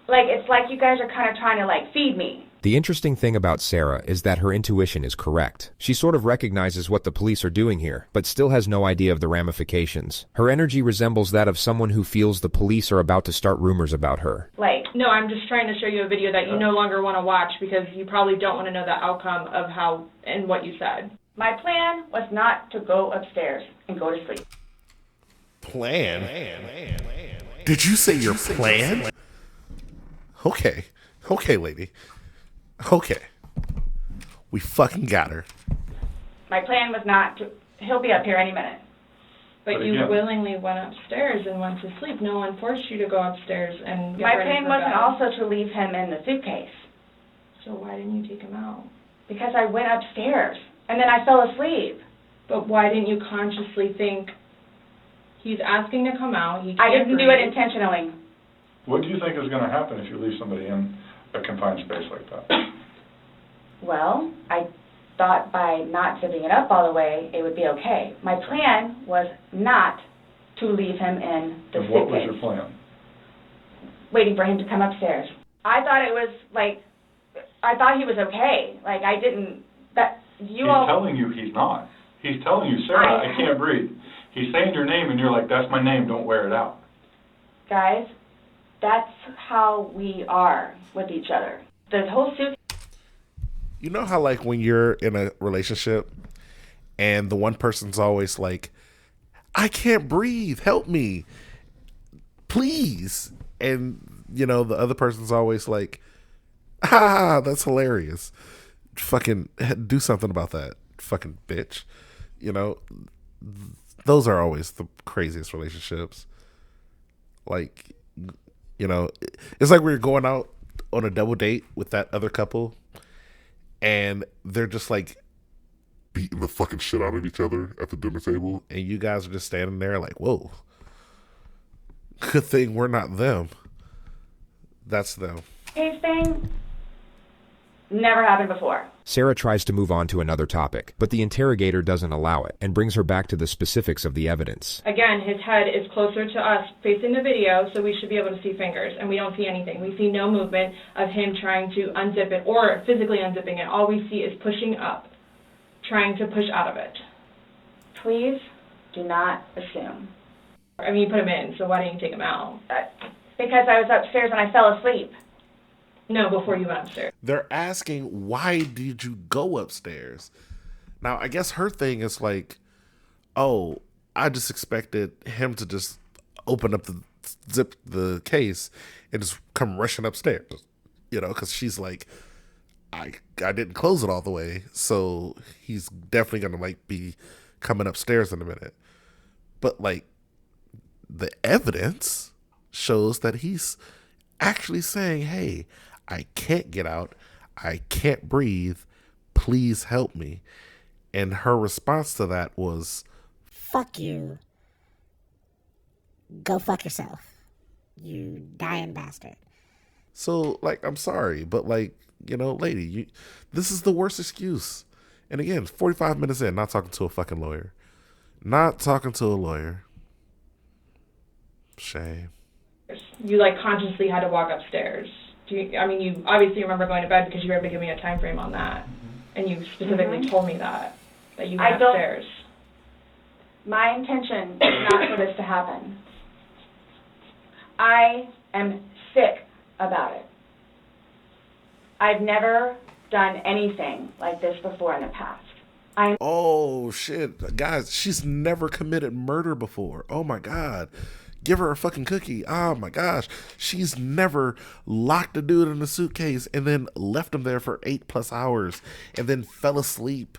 like it's like you guys are kind of trying to like feed me. The interesting thing about Sara is that her intuition is correct. She sort of recognizes what the police are doing here, but still has no idea of the ramifications. Her energy resembles that of someone who feels the police are about to start rumors about her. No, I'm just trying to show you a video that you no longer want to watch because you probably don't want to know the outcome of how and what you said. My plan was not to go upstairs and go to sleep. Plan? Did you say your plan? Okay, lady. Okay. We fucking got her. My plan was not to. He'll be up here any minute. But you willingly went upstairs and went to sleep. No one forced you to go upstairs and get My ready plan for wasn't bed. also to leave him in the suitcase. So why didn't you take him out? Because I went upstairs, and then I fell asleep. But why didn't you consciously think, he's asking to come out, he can't I didn't do breathe. it intentionally. What do you think is going to happen if you leave somebody in a confined space like that? Well, I thought by not zipping it up all the way, it would be okay. My plan was not to leave him in the And suitcase. what was your plan? Waiting for him to come upstairs. I thought it was like, I thought he was okay. Like I didn't, that, you He's all. telling you he's not. He's telling you, Sarah, I can't breathe. He's saying your name and you're like, that's my name, don't wear it out. Guys, that's how we are with each other. The whole suit. You know how like when you're in a relationship and the one person's always like, I can't breathe, help me, please. And you know, the other person's always like, ah, that's hilarious. Fucking do something about that, fucking bitch. You know, those are always the craziest relationships. Like, you know, it's like we were going out on a double date with that other couple and they're just like beating the fucking shit out of each other at the dinner table. And you guys are just standing there like, whoa. Good thing we're not them. That's them. Case thing never happened before. Sara tries to move on to another topic, but the interrogator doesn't allow it and brings her back to the specifics of the evidence. Again, his head is closer to us facing the video, so we should be able to see fingers, and we don't see anything. We see no movement of him trying to unzip it or physically unzipping it. All we see is pushing up, trying to push out of it. Please do not assume. I mean, you put him in, so why didn't you take him out? Because I was upstairs and I fell asleep. No, before you went upstairs. They're asking, why did you go upstairs? Now, I guess her thing is like, oh, I just expected him to just open up zip the case and just come rushing upstairs. You know, because she's like, I didn't close it all the way, so he's definitely going to like be coming upstairs in a minute. But like, the evidence shows that he's actually saying, hey, I can't get out. I can't breathe. Please help me. And her response to that was, fuck you. Go fuck yourself. You dying bastard. So, like, I'm sorry, but like, you know, lady, this is the worst excuse. And again, 45 minutes in, not talking to a fucking lawyer. Not talking to a lawyer. Shame. You like consciously had to walk upstairs. I mean, you obviously remember going to bed because you were able to give me a time frame on that, and you specifically told me that you went upstairs. My intention is not for this to happen. I am sick about it. I've never done anything like this before in the past. Oh shit, guys, she's never committed murder before. Oh my god. Give her a fucking cookie. Oh my gosh. She's never locked a dude in a suitcase and then left him there for 8+ hours and then fell asleep.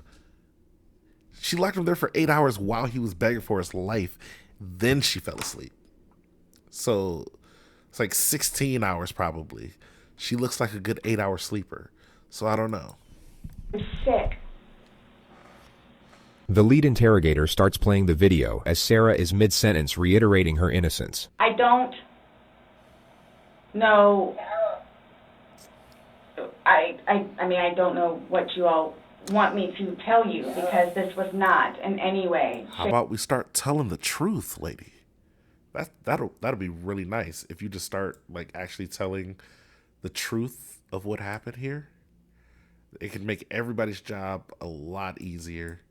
She locked him there for 8 hours while he was begging for his life. Then she fell asleep. So it's like 16 hours probably. She looks like a good 8-hour sleeper. So I don't know. I'm sick. The lead interrogator starts playing the video as Sara is mid-sentence reiterating her innocence. I don't know. I mean, I don't know what you all want me to tell you because this was not in any way. How about we start telling the truth, lady? That'll be really nice if you just start like actually telling the truth of what happened here. It can make everybody's job a lot easier.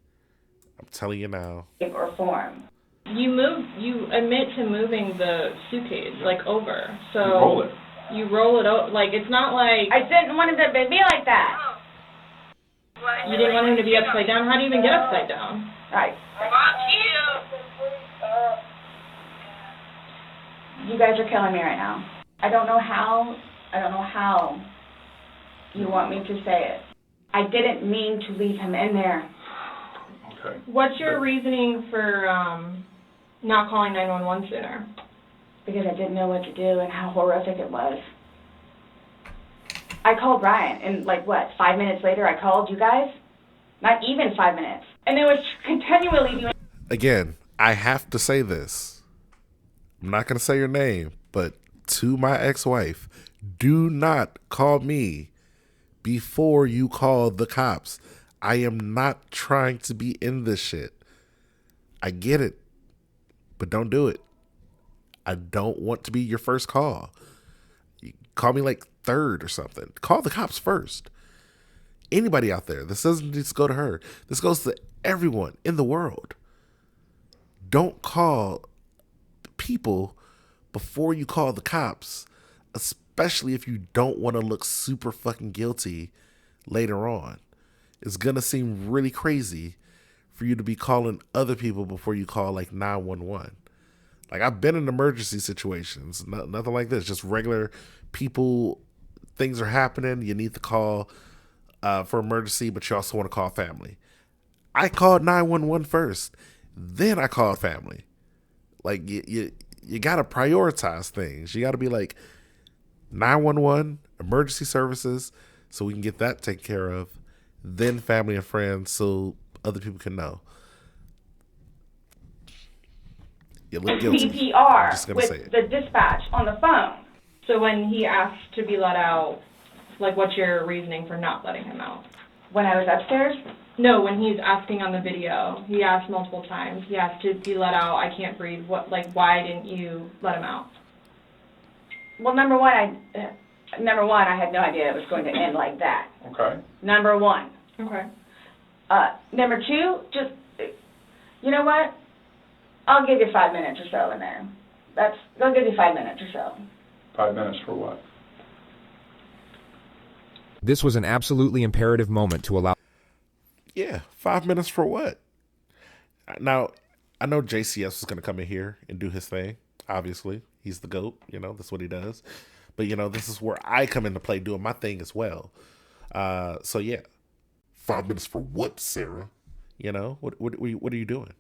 I'm telling you now. Or form. You admit to moving the suitcase like over. So you roll it. You roll it over. Like it's not like I didn't want it to be like that. You didn't want him to be upside down. How do you even get upside down? Right. You guys are killing me right now. I don't know how you want me to say it. I didn't mean to leave him in there. Okay. What's your reasoning for not calling 911 sooner? Because I didn't know what to do and how horrific it was. I called Brian, and 5 minutes later I called you guys? Not even 5 minutes. And it was continually doing... Again, I have to say this. I'm not going to say your name, but to my ex-wife, do not call me before you call the cops. I am not trying to be in this shit. I get it, but don't do it. I don't want to be your first call. You call me third or something. Call the cops first. Anybody out there, this doesn't just go to her. This goes to everyone in the world. Don't call people before you call the cops, especially if you don't want to look super fucking guilty later on. It's going to seem really crazy for you to be calling other people before you call 911. I've been in emergency situations, nothing like this, just regular people, things are happening, you need to call for emergency, but you also want to call family. I called 911 first, then I called family. You got to prioritize things. You got to be 911, emergency services, so we can get that taken care of, then family and friends so other people can know. You look guilty. CPR with the dispatch on the phone. So when he asked to be let out, what's your reasoning for not letting him out? When I was upstairs? No, when he's asking on the video. He asked multiple times. He asked to be let out. I can't breathe. Why didn't you let him out? Well, number one, I had no idea it was going to end like that. Okay. Number one. Okay. Number two, just, you know what? I'll give you 5 minutes or so in there. I'll give you 5 minutes or so. 5 minutes for what? This was an absolutely imperative moment to allow... Yeah, 5 minutes for what? Now, I know JCS is going to come in here and do his thing. Obviously, he's the GOAT. That's what he does. But, this is where I come into play doing my thing as well. So, yeah. 5 minutes for what, Sarah? What are you doing?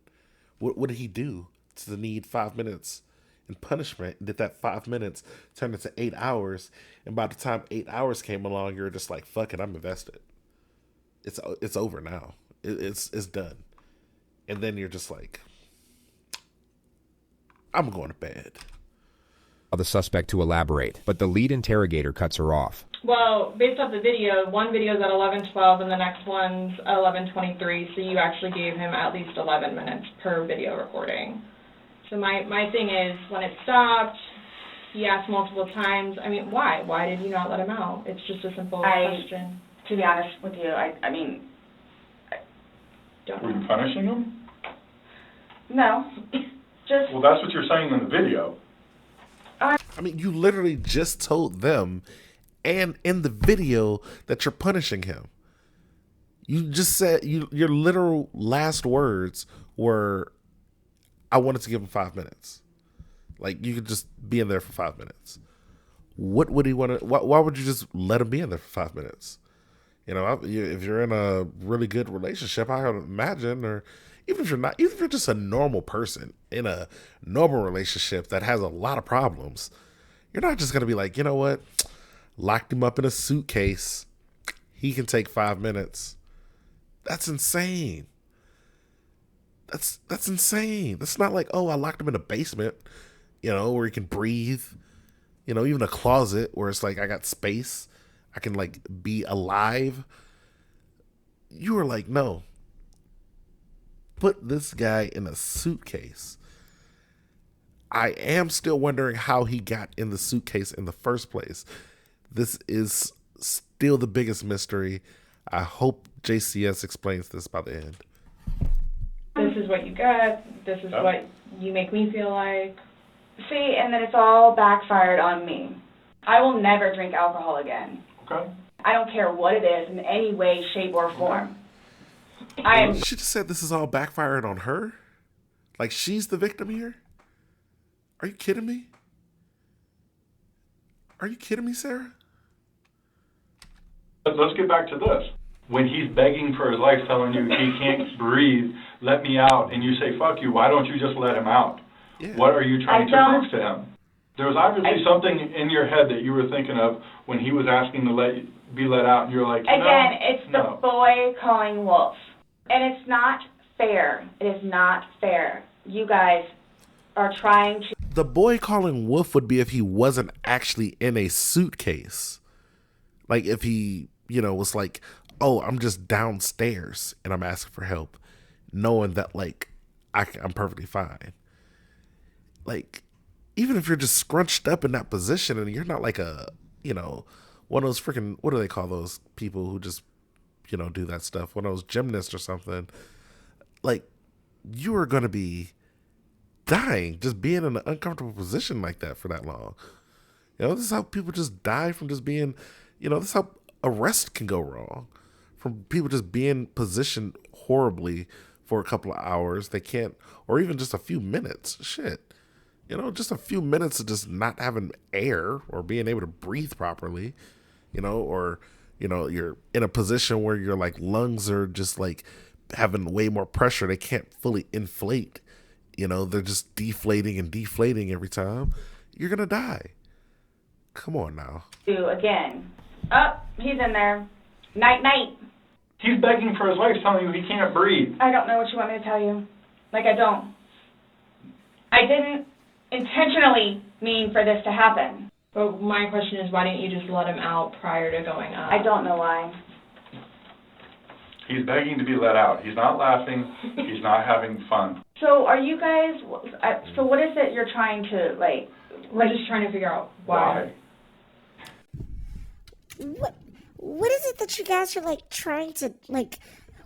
What did he do to need 5 minutes in punishment? Did that 5 minutes turn into 8 hours? And by the time 8 hours came along, you're just like, fuck it, I'm invested. It's over now. It's done. And then you're just like, I'm going to bed. The suspect to elaborate, but the lead interrogator cuts her off. Well, based off the video, one video is at 11:12 and the next one's at 11:23, so you actually gave him at least 11 minutes per video recording. So my thing is, when it stopped, he asked multiple times, why? Why did you not let him out? It's just a simple question. To be honest with you, I don't Were you punishing him? No. Just... Well, that's what you're saying in the video. You literally just told them and in the video that you're punishing him. You just said, your literal last words were, I wanted to give him 5 minutes. You could just be in there for 5 minutes. What would he want to, why would you just let him be in there for 5 minutes? If you're in a really good relationship, I would imagine, or even if you're not, even if you're just a normal person in a normal relationship that has a lot of problems, you're not just going to be like, you know what? Locked him up in a suitcase. He can take 5 minutes. That's insane. That's insane. That's not like, oh, I locked him in a basement, where he can breathe. Even a closet where it's I got space. I can be alive. You were like, no. Put this guy in a suitcase. I am still wondering how he got in the suitcase in the first place. This is still the biggest mystery. I hope JCS explains this by the end. This is what you get. This is what you make me feel like. See, and then it's all backfired on me. I will never drink alcohol again. Okay. I don't care what it is in any way, shape, or form. She just said this is all backfired on her? She's the victim here? Are you kidding me? Are you kidding me, Sarah? Let's get back to this. when he's begging for his life, telling you he can't breathe, let me out, and you say, fuck you, why don't you just let him out? Yeah. What are you trying to prove to him? There was obviously something in your head that you were thinking of when he was asking to be let out, and you're like, no, again, it's the no. boy calling wolf. And it's not fair. It is not fair. You guys are trying to... The boy calling wolf would be if he wasn't actually in a suitcase. Like if he, was like, oh, I'm just downstairs and I'm asking for help, knowing that, like, I'm perfectly fine. Like, even if you're just scrunched up in that position and you're not like a, one of those freaking, what do they call those people who just, do that stuff? One of those gymnasts or something. Like, you are going to be dying just being in an uncomfortable position like that for that long. This is how people just die from just being, this is how arrest can go wrong. From people just being positioned horribly for a couple of hours. They can't, or even just a few minutes. Shit. Just a few minutes of just not having air or being able to breathe properly, or, you're in a position where your like lungs are just like having way more pressure. They can't fully inflate. They're just deflating and deflating every time. You're going to die. Come on now. Again. Oh, he's in there. Night, night. He's begging for his life, telling you he can't breathe. I don't know what you want me to tell you. Like, I don't. I didn't intentionally mean for this to happen. But my question is, why didn't you just let him out prior to going up? I don't know why. He's begging to be let out. He's not laughing. He's not having fun. So are you guys, so what is it you're trying to, like... We're just trying to figure out why. What is it that you guys are, like, trying to, like,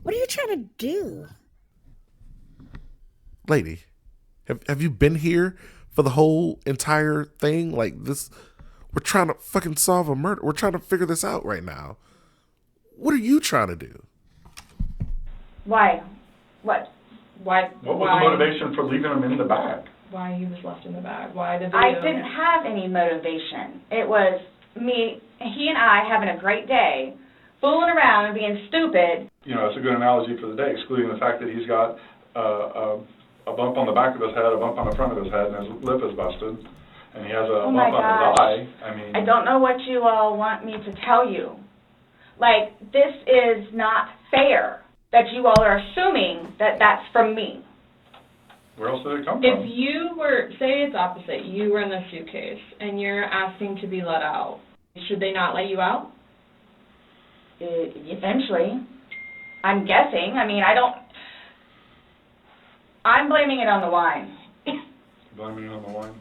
what are you trying to do? Lady, have you been here for the whole entire thing? Like, this, we're trying to fucking solve a murder. We're trying to figure this out right now. What are you trying to do? Why? What? Why? What was the motivation for leaving him in the bag? Why he was left in the bag? Why the video? I didn't have any motivation. It was me, he and I having a great day, fooling around and being stupid. It's a good analogy for the day, excluding the fact that he's got a bump on the back of his head, a bump on the front of his head, and his lip is busted, and he has a bump on his eye. I don't know what you all want me to tell you. Like, this is not fair that you all are assuming that that's from me. Where else did it come from? If you were, say it's opposite, you were in the suitcase and you're asking to be let out, should they not let you out? Eventually. I'm guessing. I'm blaming it on the wine. Blaming it on the wine?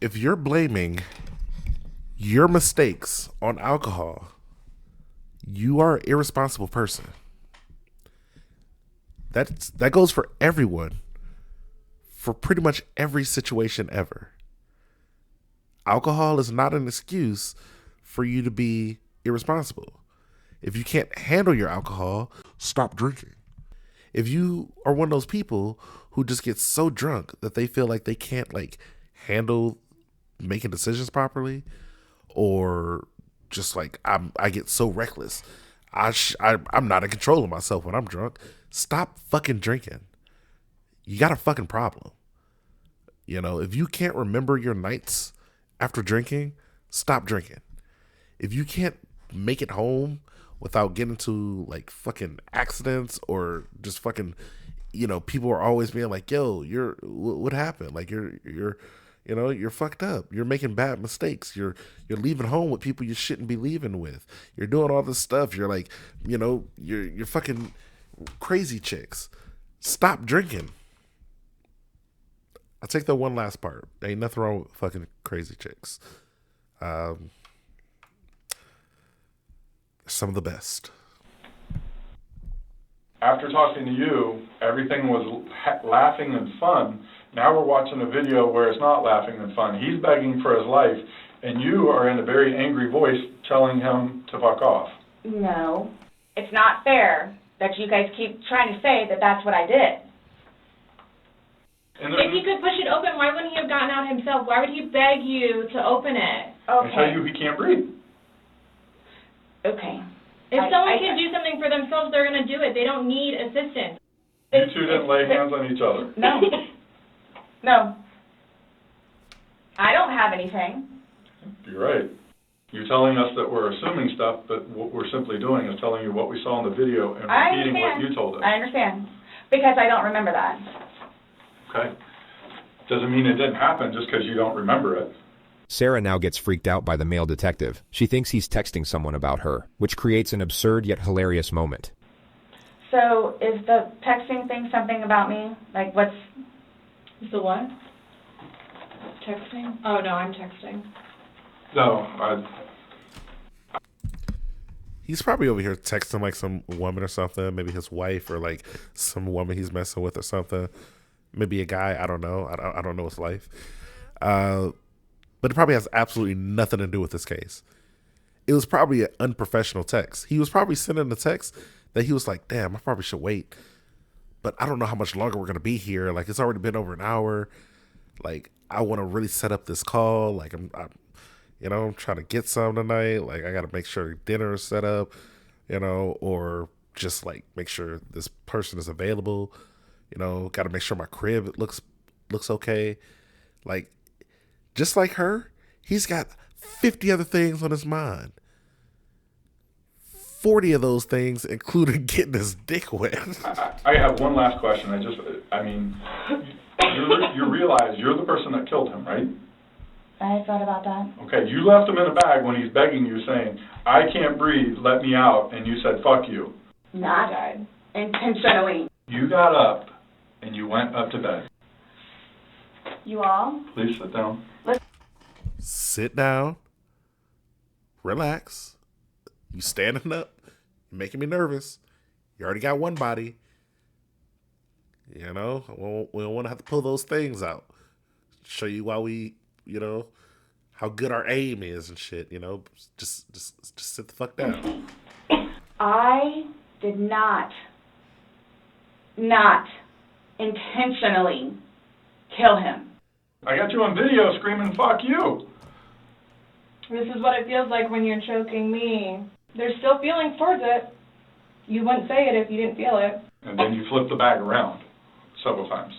If you're blaming your mistakes on alcohol, you are an irresponsible person. That goes for everyone, for pretty much every situation ever. Alcohol is not an excuse for you to be irresponsible. If you can't handle your alcohol, stop drinking. If you are one of those people who just get so drunk that they feel like they can't like handle making decisions properly, or just like I get so reckless, I'm not in control of myself when I'm drunk. Stop fucking drinking. You got a fucking problem. If you can't remember your nights after drinking, stop drinking. If you can't make it home without getting into like fucking accidents or just fucking, people are always being like, yo, what happened? Like you're fucked up. You're making bad mistakes. You're leaving home with people you shouldn't be leaving with. You're doing all this stuff. You're like, you're fucking crazy chicks. Stop drinking. I'll take the one last part. Ain't nothing wrong with fucking crazy chicks. Some of the best. After talking to you, everything was laughing and fun. Now we're watching a video where it's not laughing and fun. He's begging for his life, and you are in a very angry voice telling him to fuck off. No. It's not fair that you guys keep trying to say that that's what I did. If he could push it open, why wouldn't he have gotten out himself? Why would he beg you to open it? Okay. And tell you he can't breathe. Okay. If someone can do something for themselves, they're going to do it. They don't need assistance. You two didn't lay hands on each other. No. No. I don't have anything. You're right. You're telling us that we're assuming stuff, but what we're simply doing is telling you what we saw in the video and repeating what you told us. I understand. Because I don't remember that. Okay. Doesn't mean it didn't happen just because you don't remember it. Sara now gets freaked out by the male detective. She thinks he's texting someone about her, which creates an absurd yet hilarious moment. So is the texting thing something about me? Like what's... Is the what? Texting? Oh, no, I'm texting. No, He's probably over here texting like some woman or something, maybe his wife or like some woman he's messing with or something. Maybe a guy, I don't know. I don't know his life. But it probably has absolutely nothing to do with this case. It was probably an unprofessional text. He was probably sending a text that he was like, damn, I probably should wait. But I don't know how much longer we're going to be here. Like, it's already been over an hour. Like, I want to really set up this call. Like, I'm trying to get some tonight. Like, I got to make sure dinner is set up, or just like make sure this person is available. Got to make sure my crib looks okay. Like, just like her, he's got 50 other things on his mind. 40 of those things included getting his dick wet. I have one last question. You realize you're the person that killed him, right? I thought about that. Okay, you left him in a bag when he's begging you, saying, I can't breathe, let me out, and you said, fuck you. Not intentionally. You got up, and you went up to bed. You all? Please sit down. Sit down. Relax. You standing up. You're making me nervous. You already got one body. We don't want to have to pull those things out. Show you why we, how good our aim is and shit, Just sit the fuck down. I did not intentionally kill him. I got you on video screaming, fuck you. This is what it feels like when you're choking me. There's still feelings towards it. You wouldn't say it if you didn't feel it. And then you flipped the bag around several times.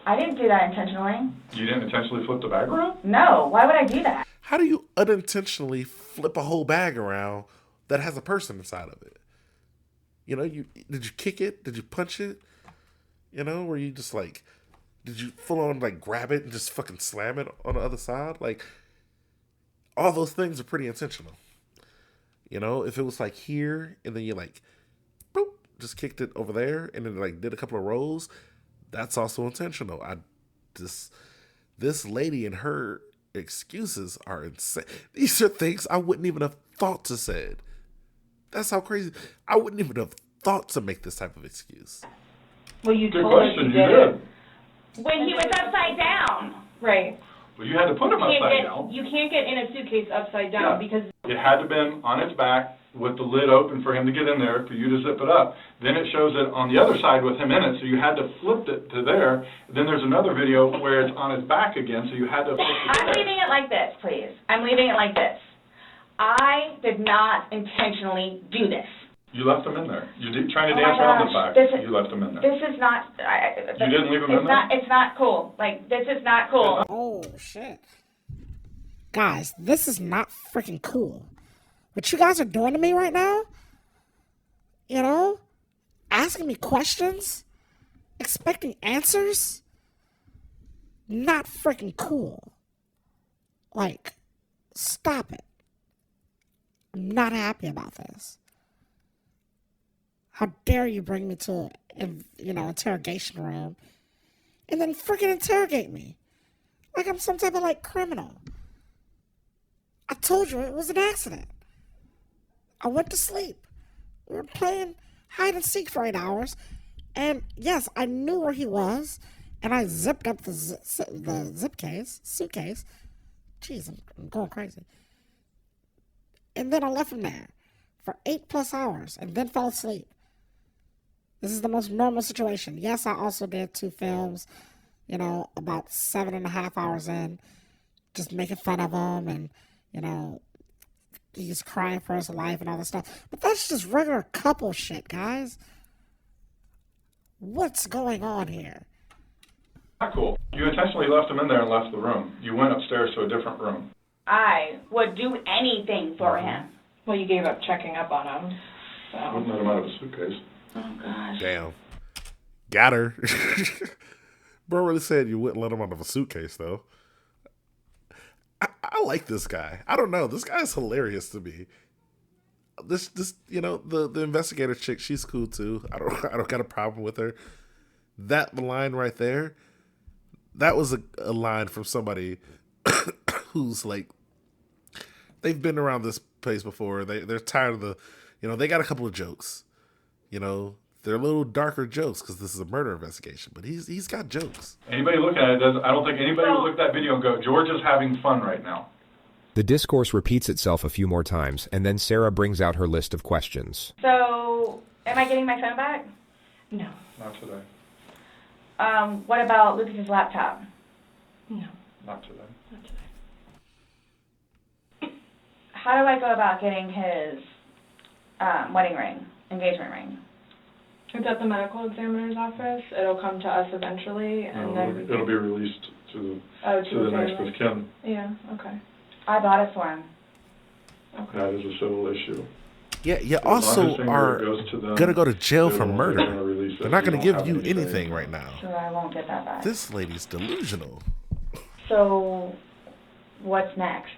I didn't do that intentionally. You didn't intentionally flip the bag around? No, why would I do that? How do you unintentionally flip a whole bag around that has a person inside of it? Did you kick it? Did you punch it? Were you just like, did you full on like grab it and just fucking slam it on the other side? Like, all those things are pretty intentional. If it was like here and then you like, boop, just kicked it over there and then like did a couple of rolls, that's also intentional. This lady and her excuses are insane. These are things I wouldn't even have thought to say. That's how crazy. I wouldn't even have thought to make this type of excuse. Well, you Good told us question, you did. When he was upside down. Right. Well, you had to put him upside down. You can't get in a suitcase upside down because... It had to have been on its back with the lid open for him to get in there, for you to zip it up. Then it shows it on the other side with him in it, so you had to flip it to there. Then there's another video where it's on its back again, so you had to flip it to I'm leaving it like this, please. I'm leaving it like this. I did not intentionally do this. You left him in there. You did trying to Oh dance my around the gosh, fact. You left him in there. This is not... You didn't leave him in there? It's not cool. Like, this is not cool. Oh, shit. Guys, this is not freaking cool. What you guys are doing to me right now, asking me questions, expecting answers, not freaking cool. Like, stop it. I'm not happy about this. How dare you bring me to, interrogation room and then freaking interrogate me like I'm some type of, criminal. I told you it was an accident. I went to sleep. We were playing hide and seek for 8 hours. And yes, I knew where he was. And I zipped up the suitcase. Jeez, I'm going crazy. And then I left him there for 8+ hours and then fell asleep. This is the most normal situation. Yes, I also did 2 films, about 7.5 hours in, just making fun of him and, he's crying for his life and all this stuff. But that's just regular couple shit, guys. What's going on here? Not cool. You intentionally left him in there and left the room. You went upstairs to a different room. I would do anything for him. Well, you gave up checking up on him. So. Wouldn't let him out of a suitcase. Oh, gosh. Damn. Got her. Bro really said you wouldn't let him out of a suitcase, though. I like this guy. I don't know. This guy's hilarious to me. This you know, the investigator chick, she's cool too. I don't got a problem with her. That line right there, that was a line from somebody who's like, they've been around this place before. They're tired of the, you know, they got a couple of jokes. You know, they're a little darker jokes because this is a murder investigation, but he's got jokes. Anybody looking at it I don't think anybody would look at that video and go, George is having fun right now. The discourse repeats itself a few more times, and then Sara brings out her list of questions. So, am I getting my phone back? No. Not today. What about Lucas's laptop? No. Not today. Not today. How do I go about getting his wedding ring, engagement ring? It's at the medical examiner's office. It'll come to us eventually, and then It'll be released to the next of kin. Yeah. Okay. I bought it for him. Okay. That is a civil issue. Yeah, you As long as also finger are goes to them, going to go to jail for they're murder. gonna release it. They're not You going to don't give have you any say. anything right now. So I won't get that back. This lady's delusional. So, what's next?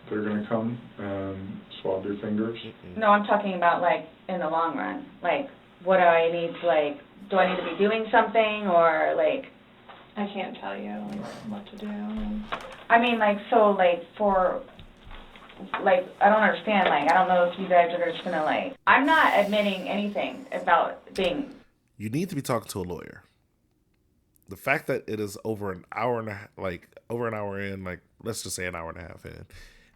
They're going to come and swab your fingers. No, I'm talking about, like, in the long run. Like, what do I need to, like, do I need to be doing something, or, like... I can't tell you what to do. I mean, like, so, like, for... Like, I don't understand. Like, I don't know if you guys are just gonna, like... I'm not admitting anything about being... You need to be talking to a lawyer. The fact that it is over an hour and a half, like, over an hour in, like, let's just say an hour and a half in,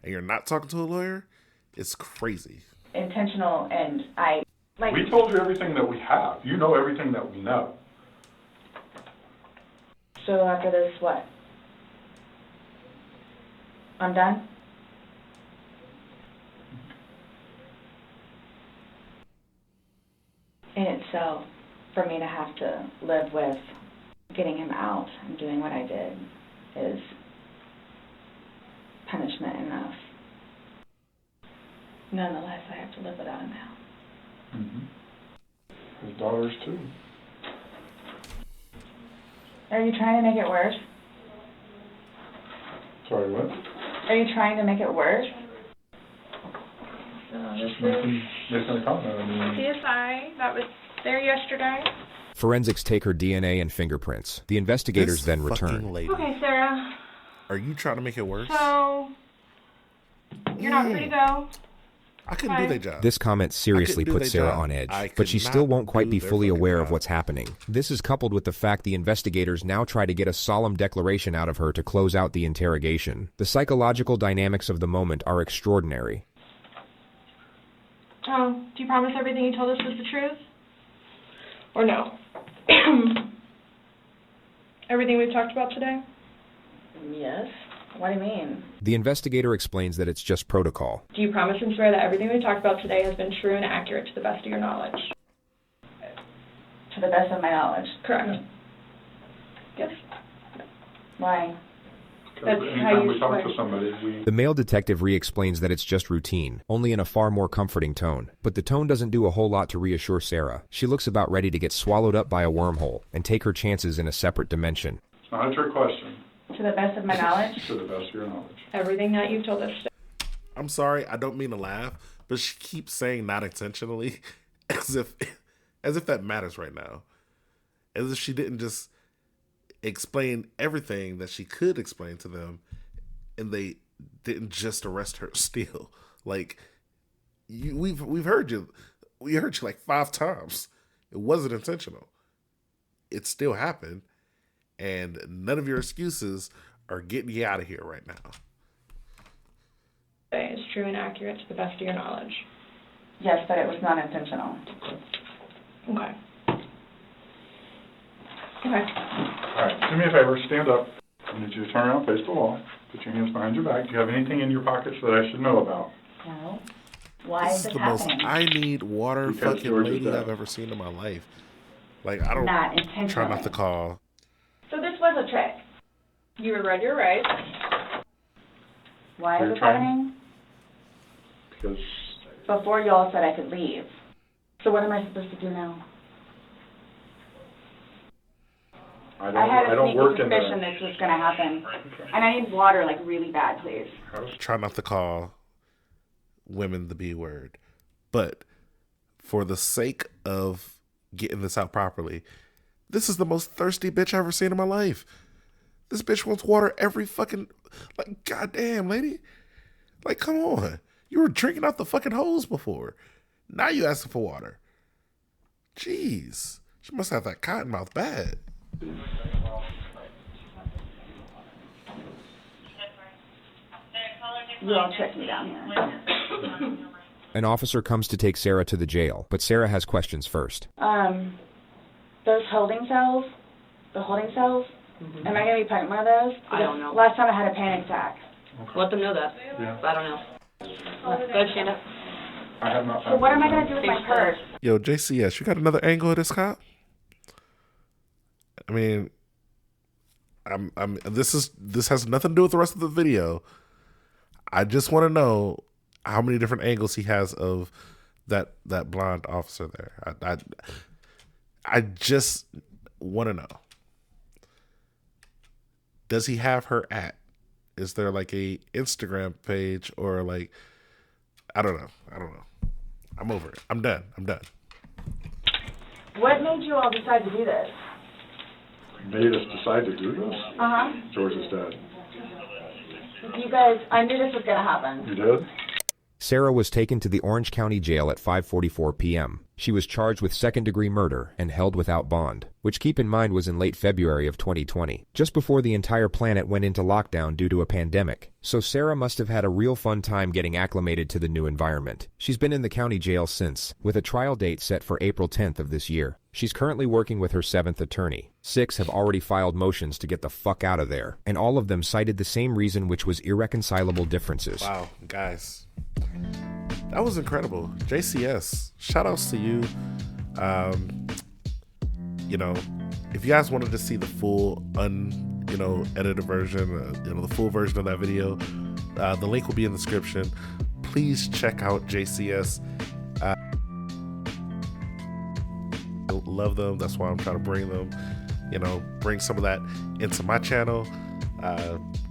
and you're not talking to a lawyer, it's crazy. intentional, and I... Like, we told you everything that we have. You know everything that we know. So after this, what? I'm done? In itself, for me to have to live with getting him out and doing what I did is punishment enough. Nonetheless, I have to live without him now. Mm-hmm. His daughters, too. Are you trying to make it worse? Sorry, what? Are you trying to make it worse? So this is Making a comment. I mean, CSI that was there yesterday. Forensics take her DNA and fingerprints. The investigators then return. Lady. Okay, Sarah. Are you trying to make it worse? So you're not free to go. I couldn't do their job. This comment seriously puts Sara on edge, but she still won't quite be fully aware of what's happening. This is coupled with the fact the investigators now try to get a solemn declaration out of her to close out the interrogation. The psychological dynamics of the moment are extraordinary. Oh, do you promise everything you told us was the truth? Or no? Everything we've talked about today? Yes. What do you mean? The investigator explains that it's just protocol. Do you promise and swear that everything we've talked about today has been true and accurate to the best of your knowledge? To the best of my knowledge. Correct. Yes. Why? That's how anytime you we talk swear. to somebody, we... The male detective re-explains that it's just routine, only in a far more comforting tone. But the tone doesn't do a whole lot to reassure Sara. She looks about ready to get swallowed up by a wormhole and take her chances in a separate dimension. It's not a trick question. To the best of my knowledge? To the best of your knowledge. Everything that you've told us today. I'm sorry, I don't mean to laugh, but she keeps saying not intentionally as if that matters right now. As if she didn't just explain everything that she could explain to them and they didn't just arrest her still. Like, we've heard you. We heard you like 5 times. It wasn't intentional. It still happened. And none of your excuses are getting you out of here right now. Is true and accurate to the best of your knowledge. Yes, but it was not intentional. Okay. Okay. All right, do me a favor, stand up. I need you to turn around, face the wall, put your hands behind your back. Do you have anything in your pockets that I should know about? No. Why This is is this the most happening? I need water Because fucking George is lady dead. I've ever seen in my life. Like, I don't Not intentionally. try not to call. So this was a trick. You were read your rights. Why You're is this trying- happening? Because Before you all said I could leave. So what am I supposed to do now? I I had a don't sneaky work in suspicion the. this was going to happen. And I need water, like, really bad, please. Try not to call women the B word. But for the sake of getting this out properly, this is the most thirsty bitch I've ever seen in my life. This bitch wants water every fucking, like, goddamn, lady. Like, come on. You were drinking out the fucking hose before. Now you asking for water. Jeez. She must have that cotton mouth bad. You all tricked me down here. An officer comes to take Sara to the jail, but Sara has questions first. Those holding cells, the holding cells, am I going to be put in one of those? I don't know. Last time I had a panic attack. Let them know that. Yeah. I don't know. Go ahead, stand up. I have not. So what am I going to do with my purse? Yo, JCS, you got another angle of this cop? I mean, this has nothing to do with the rest of the video. I just want to know how many different angles he has of that blonde officer there. I just want to know. Does he have her at? Is there like a Instagram page or like, I don't know. I'm over it. I'm done. What made you all decide to do this? Made us decide to do this. Uh-huh. George is dead. You guys, I knew this was going to happen. You did? Sara was taken to the Orange County Jail at 5:44 p.m. She was charged with second-degree murder and held without bond, which keep in mind was in late February of 2020, just before the entire planet went into lockdown due to a pandemic. So Sara must have had a real fun time getting acclimated to the new environment. She's been in the county jail since, with a trial date set for April 10th of this year. She's currently working with her 7th attorney. 6 have already filed motions to get the fuck out of there, and all of them cited the same reason, which was irreconcilable differences. Wow, guys. That was incredible. JCS, shout outs to you. You know, if you guys wanted to see the full edited version, the full version of that video, the link will be in the description. Please check out JCS. Love them. That's why I'm trying to bring them, bring some of that into my channel.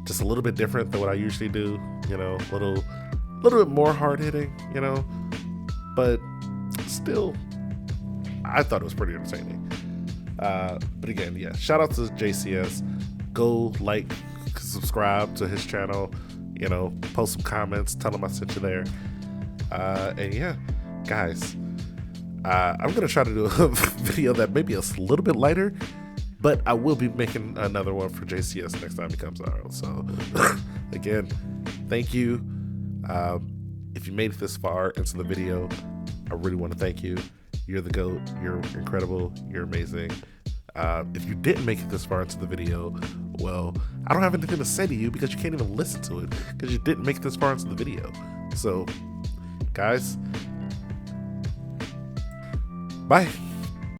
Just a little bit different than what I usually do, a little bit more hard hitting, but still, I thought it was pretty entertaining. But again, yeah, shout out to JCS. Go like, subscribe to his channel, post some comments, tell him I sent you there. And yeah, guys, I'm going to try to do a video that maybe is a little bit lighter, but I will be making another one for JCS next time he comes out. So again, thank you. If you made it this far into the video, I really want to thank you. You're the GOAT. You're incredible. You're amazing. If you didn't make it this far into the video, well, I don't have anything to say to you because you can't even listen to it because you didn't make it this far into the video. So, guys, bye.